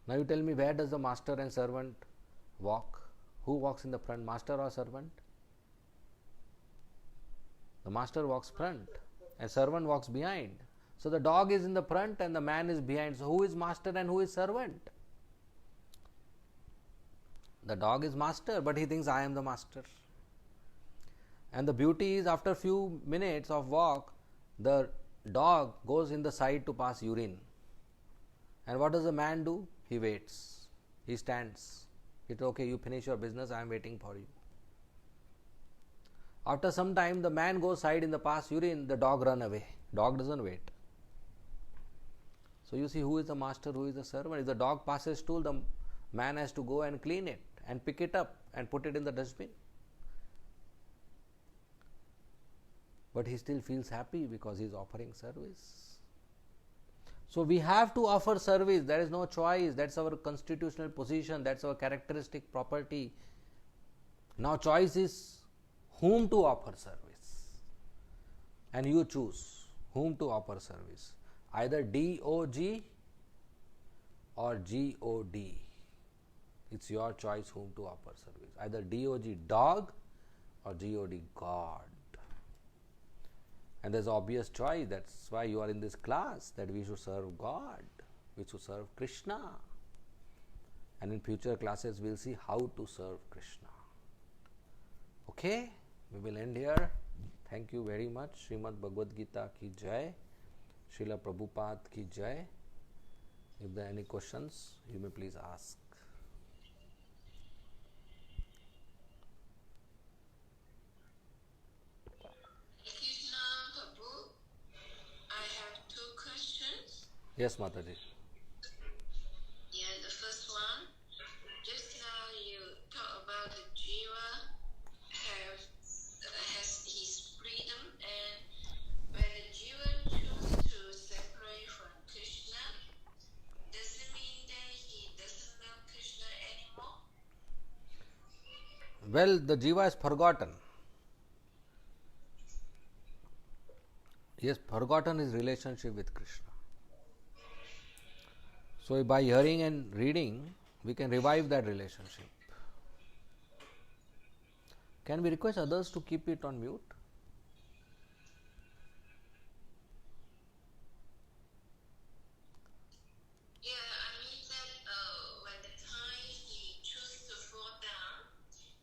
Now you tell me, where does the master and servant walk? Who walks in the front, master or servant? The master walks front and servant walks behind. So the dog is in the front and the man is behind. So who is master and who is servant? The dog is master, but he thinks I am the master. And the beauty is, after few minutes of walk, the dog goes in the side to pass urine. And what does the man do? He waits. He stands. It's okay, you finish your business, I am waiting for you. After some time, the man goes side in the pass urine, the dog run away. Dog doesn't wait. So you see who is the master, who is the servant. If the dog passes stool, the man has to go and clean it and pick it up and put it in the dustbin. But he still feels happy because he is offering service. So we have to offer service. There is no choice. That's our constitutional position. That's our characteristic property. Now choice is whom to offer service. And you choose whom to offer service. Either D-O-G or G-O-D. It's your choice whom to offer service. Either D-O-G, dog, or G-O-D, God. And there's obvious choice. That's why you are in this class, that we should serve God. We should serve Krishna. And in future classes, we'll see how to serve Krishna. Okay? We will end here. Thank you very much. Srimad Bhagavad Gita ki jai. Srila Prabhupada ki jai. If there are any questions, you may please ask. Krishna Prabhu, I have two questions. Yes, Mataji. Yeah, the first one, just now you talk about the jiva has his freedom, and when the jiva chooses to separate from Krishna, does it mean that he doesn't love Krishna anymore? Well, the jiva is forgotten. He has forgotten his relationship with Krishna. So by hearing and reading, we can revive that relationship. Can we request others to keep it on mute? Yeah, I mean that when the time he chose to fall down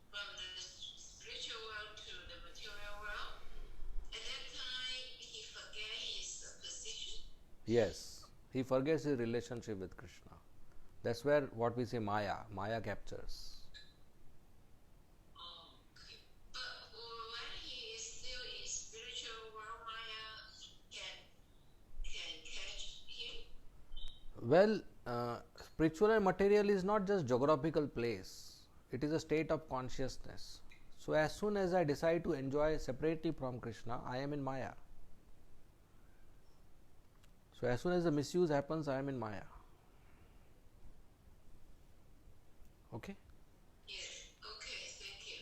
from the spiritual world to the material world, at that time he forget his position. Yes, he forgets his relationship with Krishna. That's where what we say Maya captures. Okay. But when he is still in spiritual world, Maya can catch him. Well, spiritual and material is not just geographical place. It is a state of consciousness. So as soon as I decide to enjoy separately from Krishna, I am in Maya. So as soon as the misuse happens, I am in Maya. Okay? Yes. Okay. Thank you.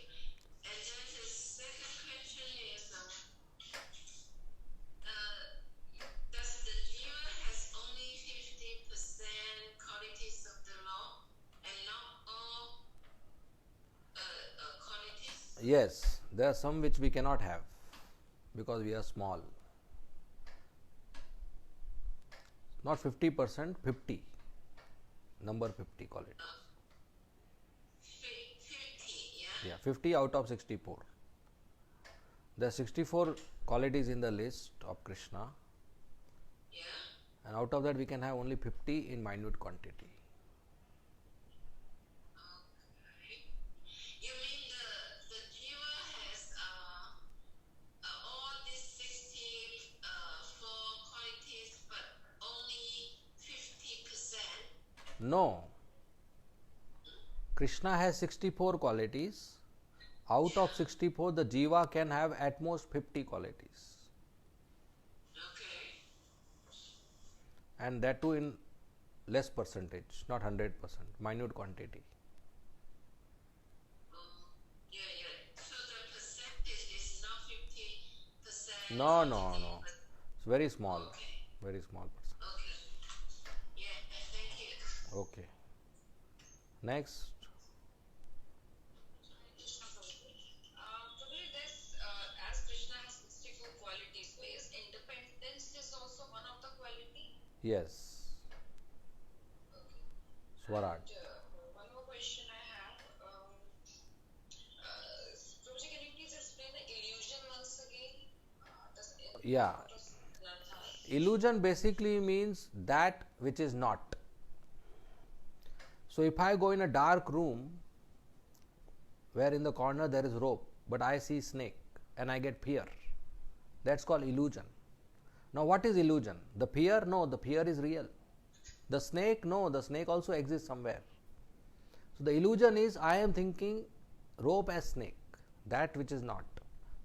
And then the second question is, does the jiva has only 50% qualities of the law and not Yes, there are some which we cannot have because we are small. Not 50%, 50. Number 50, call it. 50, yeah? Yeah, 50 out of 64. There are 64 qualities in the list of Krishna, Yeah? and out of that we can have only 50 in minute quantity. Okay. You mean the jiva has all these 64 qualities, but only 50%? No, Krishna has 64 qualities. Out of 64, the jiva can have at most 50 qualities, Okay. and that too in less percentage, not 100%, minute quantity. Yeah, yeah. So the percentage is not 50%, No, no, no. 50%. It's very small, Okay. very small percent. Okay. Yeah, thank you. Okay. Next, Probably this, as Krishna has 64 qualities, so his independence is also one of the quality. yes, Okay. Swaraj. One more question I have. Prabhuji, can you please explain the illusion once again? Yeah, What was Siddhartha? illusion basically means that which is not. So if I go in a dark room where in the corner there is rope, but I see snake and I get fear, that's called illusion. Now what is illusion? The fear? No, the fear is real. The snake? No, the snake also exists somewhere. So the illusion is I am thinking rope as snake, that which is not.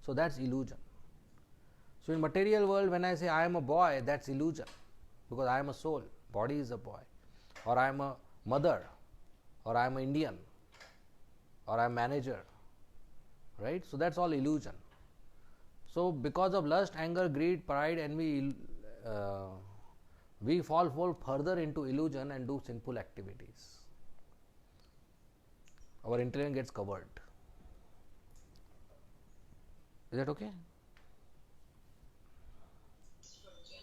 So that's illusion. So in material world, when I say I am a boy, that's illusion, because I am a soul, body is a boy, or I am a mother, or I am an Indian, or I am manager, right? So that's all illusion. So because of lust, anger, greed, pride, envy, we fall further into illusion and do sinful activities. Our intelligence gets covered. Is that okay? And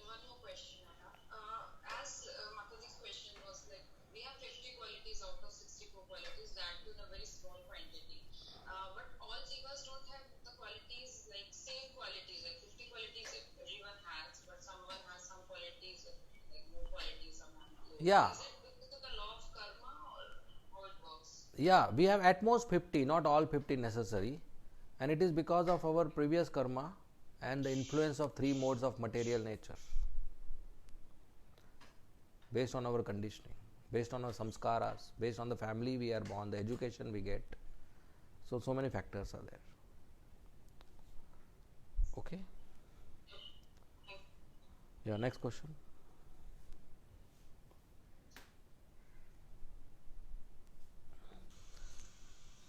one more question I have. As Mataji's question was like, we have 50 qualities out of 64 qualities, that too in a very small quantity. But all jivas don't have the qualities, like same qualities, like 50 qualities if everyone has, but someone has some qualities, like more qualities, some have low. Yeah. Is it because of the law of karma or how it works? Yeah, we have at most 50, not all 50 necessary, and it is because of our previous karma and the influence of three modes of material nature, based on our conditioning, based on our samskaras, based on the family we are born, the education we get. So many factors are there. Okay? Yeah, next question.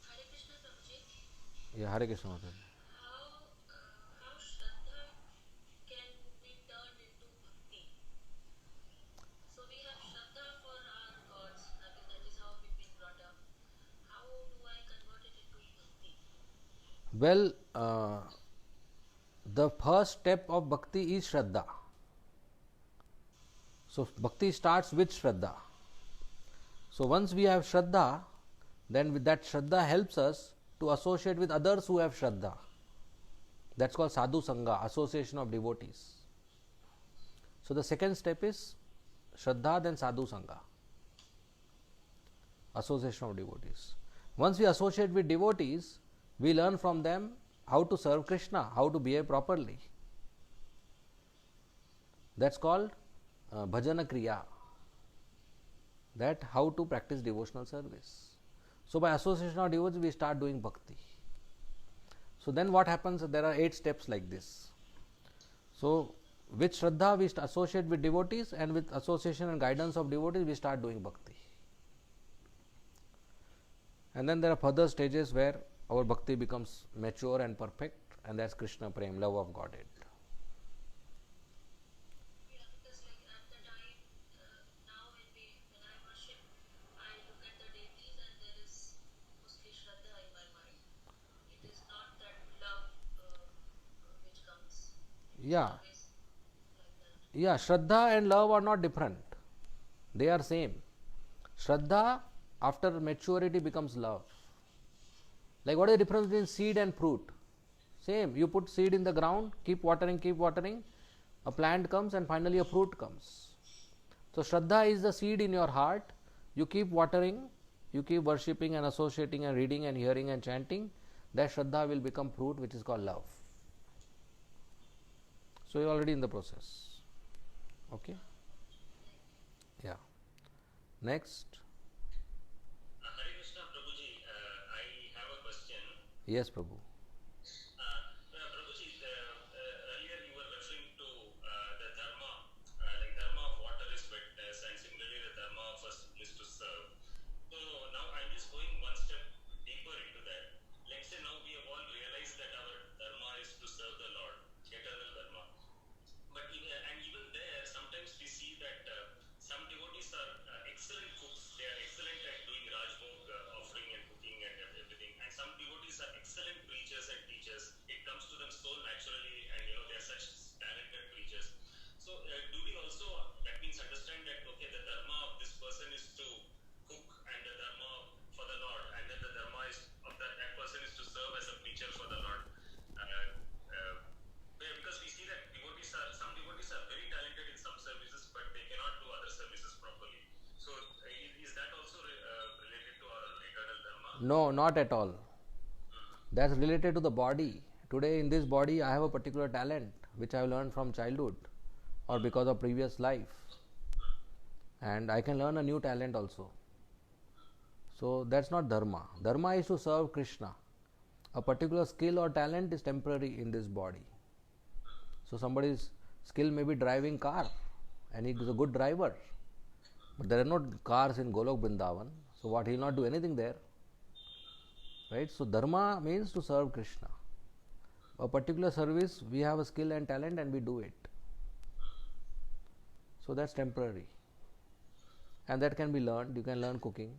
Hare Krishna Prabhuji. Yeah, Hare Krishna Maharaj. How Shraddha can be turned into bhakti? So we have Shraddha for our gods. I mean, that is how we've been brought up. How do I convert it into bhakti? Well, the first step of bhakti is Shraddha. So bhakti starts with Shraddha. So once we have Shraddha, then with that Shraddha helps us to associate with others who have Shraddha. That's called Sadhu Sangha, association of devotees. So the second step is Shraddha, then Sadhu Sangha, association of devotees. Once we associate with devotees, we learn from them how to serve Krishna, how to behave properly. That's called bhajana kriya. That how to practice devotional service. So by association of devotees, we start doing bhakti. So then what happens? There are 8 steps like this. So with Shraddha, we associate with devotees, and with association and guidance of devotees, we start doing bhakti. And then there are further stages where our bhakti becomes mature and perfect, and that's Krishna Prem, love of Godhead. Yeah, because like at the time, now when I worship, I look at the deities and there is mostly Shraddha in my mind. It is not Yeah, yeah, Shraddha and love are not different. They are same. Shraddha after maturity becomes love. Like what is the difference between seed and fruit? Same. You put seed in the ground, keep watering, a plant comes and finally a fruit comes. So Shraddha is the seed in your heart. You keep watering, you keep worshipping and associating and reading and hearing and chanting. That Shraddha will become fruit, which is called love. So you're already in the process. Okay? Yeah. Next. Hare Krishna Prabhuji, I have a question. Yes, Prabhu. Prabhuji, earlier you were referring to the dharma, like dharma of water is wetness, and similarly the dharma of us is to serve. So now I'm just going one step deeper into that. Let's say now we have all realized that our dharma is to serve the Lord, eternal dharma. But even there, sometimes we see that some devotees are excellent cooks. They are excellent at doing Rajbhog offering and cooking and everything. And some devotees are excellent preachers and teachers. It comes to them so naturally, and they are such talented preachers. So do we also, that means understand that okay, the dharma of this person is to cook, and the dharma for the Lord, and then the dharma is of that person is to serve as a preacher for the Lord. Because we see that some devotees are very talented in some services, but they cannot do other services properly. So is that also related to our eternal dharma? No, not at all. That's related to the body. Today in this body I have a particular talent which I have learned from childhood or because of previous life. And I can learn a new talent also. So that's not dharma. Dharma is to serve Krishna. A particular skill or talent is temporary in this body. So somebody's skill may be driving car and he is a good driver. But there are no cars in Golok Vrindavan. So what, he will not do anything there. Right? So dharma means to serve Krishna. A particular service, we have a skill and talent and we do it. So that's temporary. And that can be learned. You can learn cooking.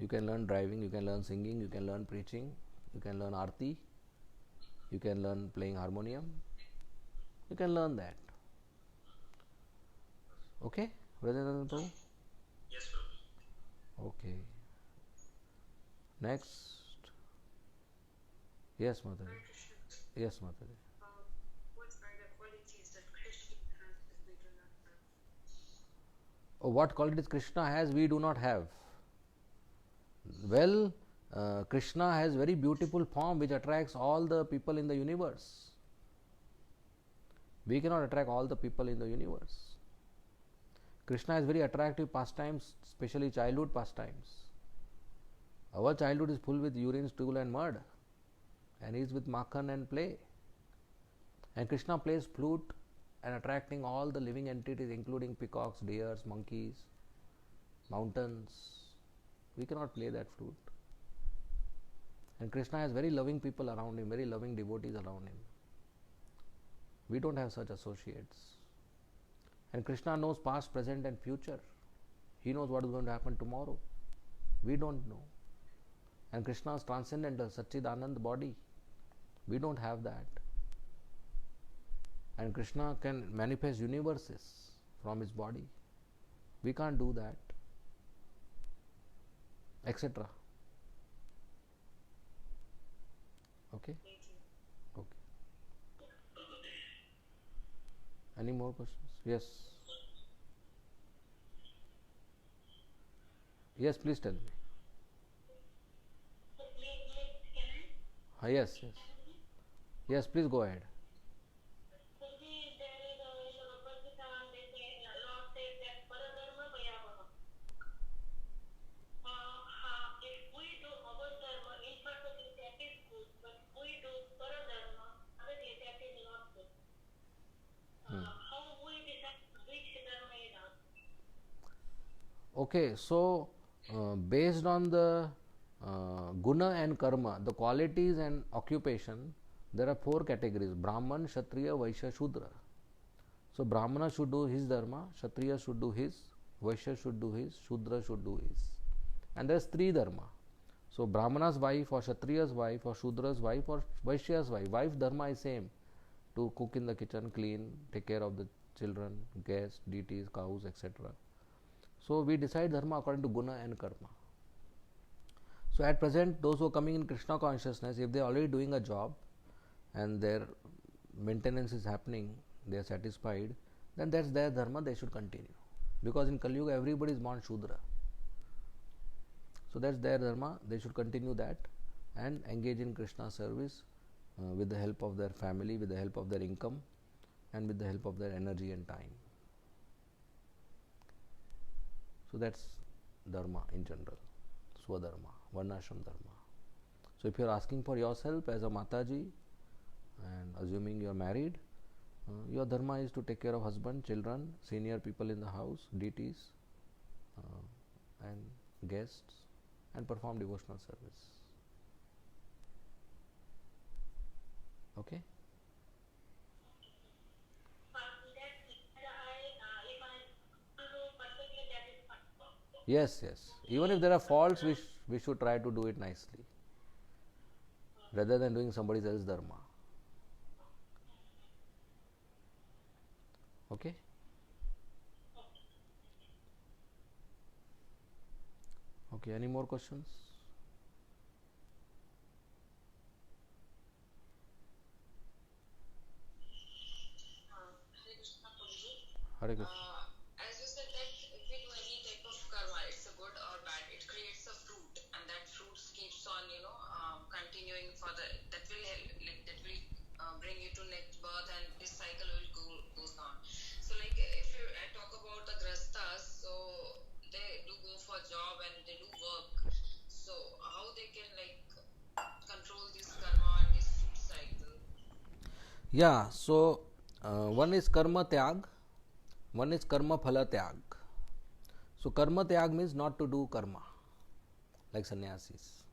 You can learn driving. You can learn singing. You can learn preaching. You can learn arti. You can learn playing harmonium. You can learn that. Okay? Rajanathan Prabhu? Yes, Prabhu. Okay. Next. Yes, Mother. Yes, Mother. What are the qualities that Krishna has that we do not have? Oh, what qualities Krishna has, we do not have. Well, Krishna has very beautiful form which attracts all the people in the universe. We cannot attract all the people in the universe. Krishna has very attractive pastimes, especially childhood pastimes. Our childhood is full with urine, stool and mud, and he is with makhan and play. And Krishna plays flute and attracting all the living entities including peacocks, deers, monkeys, mountains. We cannot play that flute. And Krishna has very loving people around him, very loving devotees around him. We don't have such associates. And Krishna knows past, present and future. He knows what is going to happen tomorrow. We don't know. And Krishna's transcendental Satchidanand body. We don't have that. And Krishna can manifest universes from his body. We can't do that. Etc. Okay? Okay. Any more questions? Yes. Yes, please tell me. Yes, yes. Yes, please go ahead. Okay, so based on the guna and karma, the qualities and occupation, there are 4 categories: Brahman, Kshatriya, Vaishya, Shudra. So Brahmana should do his dharma, Kshatriya should do his, Vaishya should do his, Shudra should do his. And there's 3 dharma. So Brahmana's wife or Kshatriya's wife or Shudra's wife or Vaishya's wife dharma is same. to cook in the kitchen, clean, take care of the children, guests, deities, cows, etc. So we decide dharma according to guna and karma. So at present, those who are coming in Krishna consciousness, if they are already doing a job and their maintenance is happening, they are satisfied, then that's their dharma, they should continue. Because in Kali Yuga, everybody is born Shudra. So that's their dharma, they should continue that and engage in Krishna service with the help of their family, with the help of their income, and with the help of their energy and time. So that's dharma in general, swadharma, varnashram dharma. So if you are asking for yourself as a Mataji and assuming you are married, your dharma is to take care of husband, children, senior people in the house, deities, and guests, and perform devotional service. Okay? Yes, yes. Even if there are faults, we should try to do it nicely rather than doing somebody else's dharma. Okay? Okay, any more questions? Hare Krishna. As you said that if we do any type of karma, it's a good or bad, it creates a fruit, and that fruit keeps on, continuing for that will help, that will bring you to next birth, and this cycle will goes on. So like if I talk about the grastas, so they do go for job and they do work. So how they can control this karma and this fruit cycle? Yeah, so one is karma tyag, one is karma phala tyag. So karma tyag means not to do karma, like sannyasis,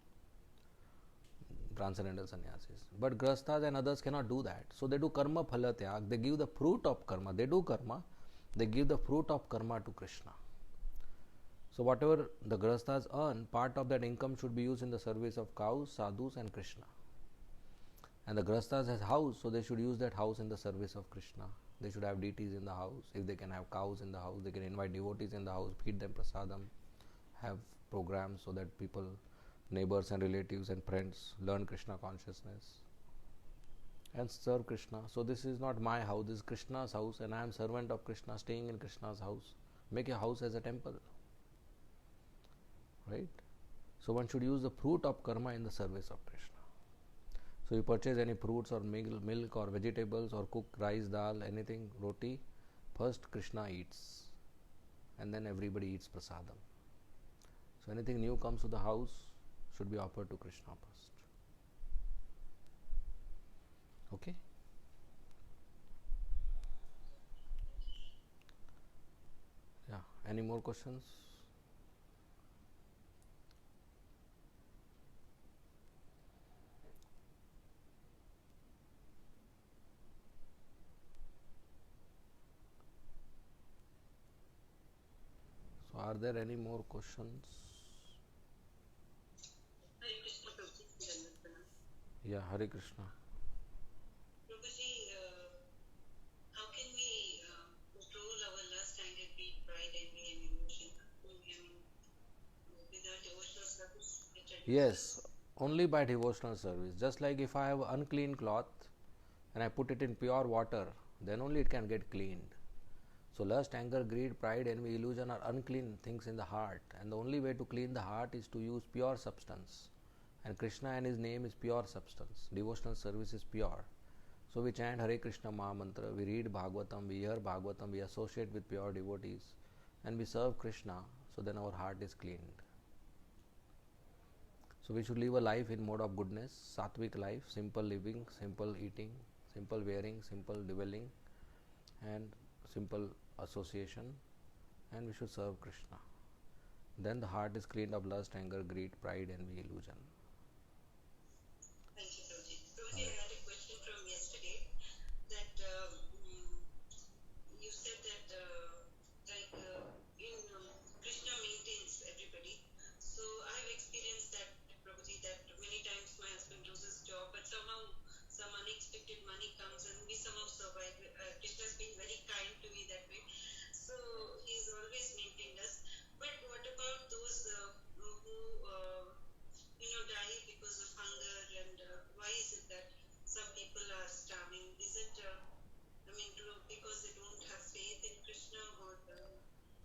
transcendental sannyasis. But grasthas and others cannot do that. So they do karma phala tyag. They give the fruit of karma. They do karma. They give the fruit of karma to Krishna. So whatever the grasthas earn, part of that income should be used in the service of cows, sadhus, and Krishna. And the grasthas has house, so they should use that house in the service of Krishna. They should have deities in the house. If they can have cows in the house, they can invite devotees in the house, feed them prasadam, have programs so that people, neighbors and relatives and friends learn Krishna consciousness and serve Krishna. So this is not my house, this is Krishna's house, and I am servant of Krishna staying in Krishna's house. Make your house as a temple. Right? So one should use the fruit of karma in the service of Krishna. So you purchase any fruits or milk or vegetables or cook rice, dal, anything, roti, first Krishna eats and then everybody eats prasadam. So anything new comes to the house should be offered to Krishna first. Okay? Yeah, any more questions? So are there any more questions? Hare Krishna, Prabhuji. Yeah, Hare Krishna. Prabhuji, how can we control our lust, anger, greed, pride, envy, and emotion? With our devotional service? Yes, only by devotional service. Just like if I have unclean cloth and I put it in pure water, then only it can get cleaned. So lust, anger, greed, pride, envy, illusion are unclean things in the heart, and the only way to clean the heart is to use pure substance. And Krishna and his name is pure substance. Devotional service is pure. So we chant Hare Krishna Maha Mantra, we read Bhagavatam, we hear Bhagavatam, we associate with pure devotees, and we serve Krishna, so then our heart is cleaned. So we should live a life in mode of goodness, sattvic life, simple living, simple eating, simple wearing, simple dwelling, and simple association, and we should serve Krishna. Then the heart is cleaned of lust, anger, greed, pride, envy, illusion. Thank you, Prabhuji. Prabhuji, I had a question from yesterday that you said that Krishna maintains everybody. So I've experienced that, Prabhuji, that many times my husband loses job, but somehow some unexpected money comes and we somehow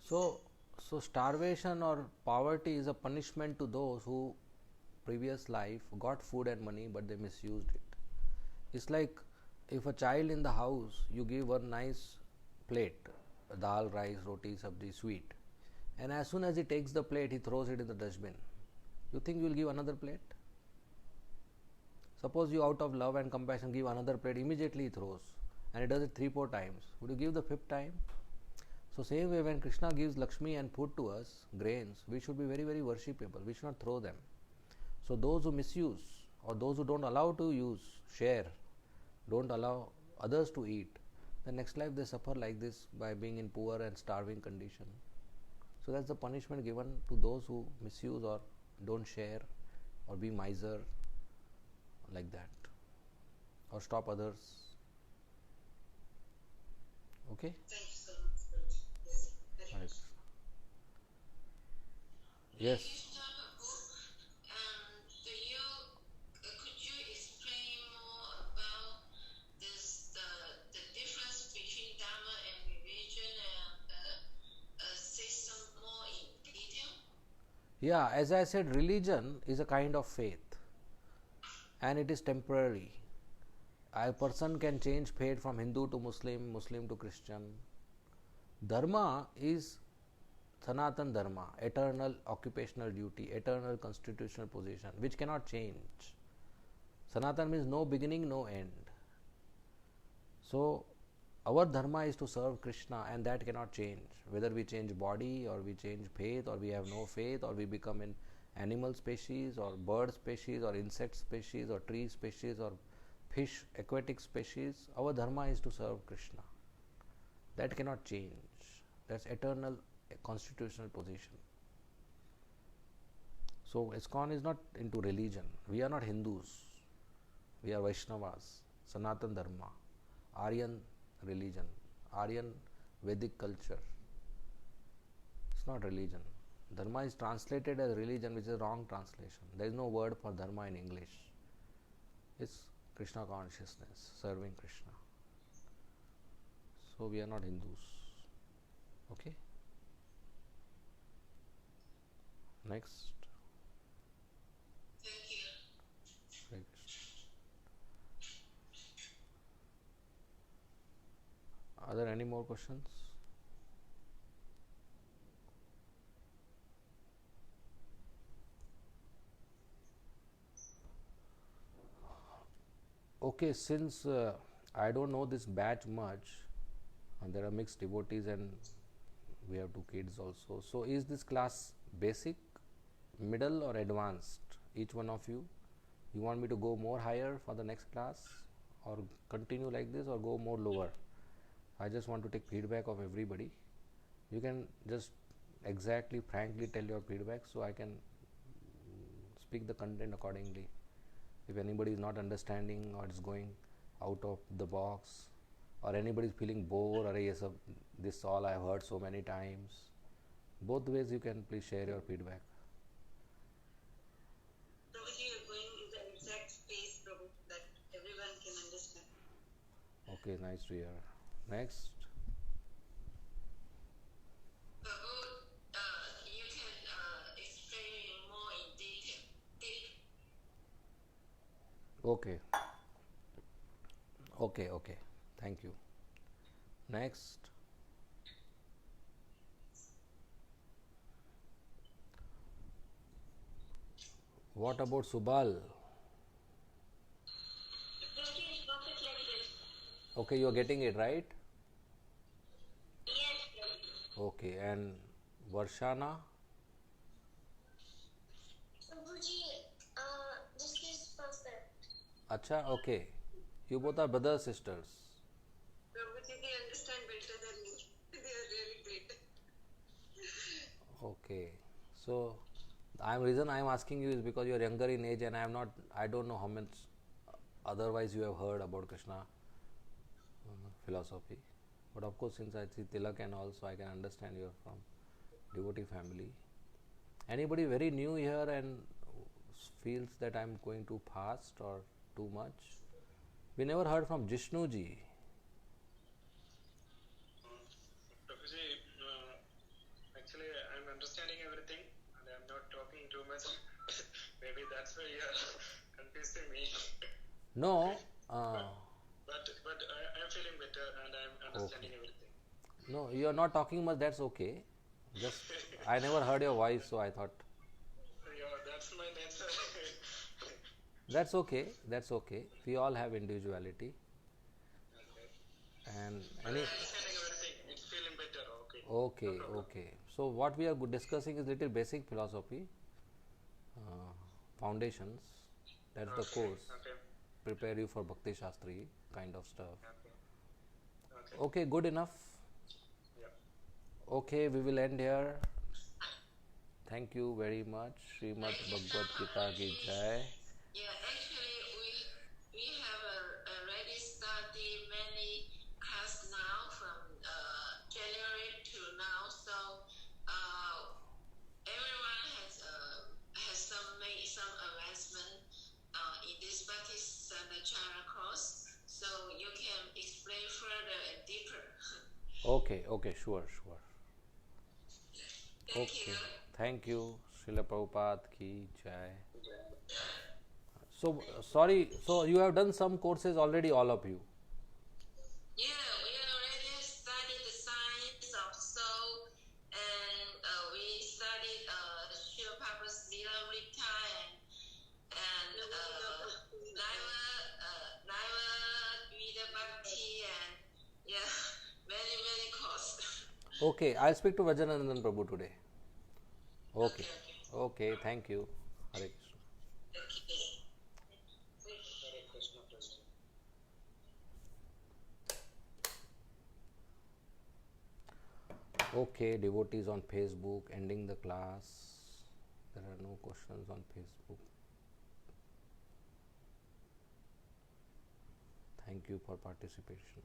So, so starvation or poverty is a punishment to those who previous life got food and money but they misused it. It's like if a child in the house you give a nice plate, dal, rice, roti, sabji, sweet, and as soon as he takes the plate he throws it in the dustbin. You think you will give another plate? Suppose you out of love and compassion give another plate, immediately he throws, and he does it 3-4 times. Would you give the fifth time? So same way when Krishna gives Lakshmi and food to us, grains, we should be very very worshipable. We should not throw them. So those who misuse or those who don't allow to use, share, don't allow others to eat, the next life they suffer like this by being in poor and starving condition. So that's the punishment given to those who misuse or don't share or be miser like that or stop others. Okay? Thank you so much, Guruji. Yes, very Hare much. Krishna. Yes. Krishna Prabhu, could you explain more about this the difference between Dharma and religion and say some more in detail? Yeah, as I said, religion is a kind of faith and it is temporary. A person can change faith from Hindu to Muslim, Muslim to Christian. Dharma is Sanatan Dharma, eternal occupational duty, eternal constitutional position, which cannot change. Sanatan means no beginning, no end. So, our dharma is to serve Krishna, and that cannot change. Whether we change body, or we change faith, or we have no faith, or we become an animal species, or bird species, or insect species, or tree species, or fish, aquatic species, our dharma is to serve Krishna. That cannot change. That's eternal constitutional position. So ISKCON is not into religion. We are not Hindus. We are Vaishnavas, Sanatan Dharma, Aryan religion, Aryan Vedic culture. It's not religion. Dharma is translated as religion, which is a wrong translation. There is no word for dharma in English. It's Krishna consciousness, serving Krishna. So we are not Hindus. Okay? Next. Thank you. Hare Krishna. Are there any more questions? Okay, since I don't know this batch much, and there are mixed devotees and we have 2 kids also. So, is this class basic, middle, or advanced? Each one of you? You want me to go more higher for the next class, or continue like this, or go more lower? I just want to take feedback of everybody. You can just exactly, frankly tell your feedback so I can speak the content accordingly. If anybody is not understanding or is going out of the box, or anybody is feeling bored, or yes, this all I have heard so many times, both ways you can please share your feedback. Prabhuji, you are going in the exact space, Prabhu, that everyone can understand. Okay, nice to hear. Next. Prabhu, you can explain more in detail. Okay. Okay. Thank you. Next. What about Subal? Prabhuji is perfect like this. Okay, you are getting it right? Yes, Prabhu. Okay, and Varshana? Prabhuji, this is perfect. Acha, okay. You both are brothers, sisters. Prabhuji, they understand better than me. They are really great. Okay. So, reason I am asking you is because you are younger in age and I don't know how much otherwise you have heard about Krishna philosophy. But of course, since I see Tilak and all, so I can understand you are from devotee family. Anybody very new here and feels that I am going too fast or too much? We never heard from Jishnu ji. Prabhuji, why you're confusing me. No, But I'm feeling better and I'm understanding everything. no, you are not talking much. That's okay. Just I never heard your voice, so I thought Yeah, that's my nature. that's okay. That's okay. We all have individuality, Okay. and But any. I'm understanding everything. It's feeling better. Okay. No Okay, problem. okay. So what we are discussing is little basic philosophy, uh, foundations. That's the Okay. course. Okay. Prepare you for Bhakti Shastri kind of stuff. Okay. Okay. Okay, good enough. Yeah. Okay, we will end here. Thank you very much. Srimad Thank you so Bhagavad Gita much. ki jai. Yeah, actually, we have already started many class now from January to now. So everyone has made some advancement in this Bhakti Sanachara course. So you can explain further and deeper. Okay, okay, sure, sure. Thank Okay, you. thank you. Srila Prabhupada ki jai. So, sorry, so you have done some courses already, all of you. Yeah, we already studied the science of soul, and we studied Srila Prabhupada's Leela and Naiva Vida Bhakti, and yeah, many courses. Okay, I'll speak to Vajanandan Prabhu today. Okay, Okay. okay, thank you. Hare Krishna. Okay. Hare Krishna, President. Okay, devotees on Facebook, ending the class. There are no questions on Facebook. Thank you for participation.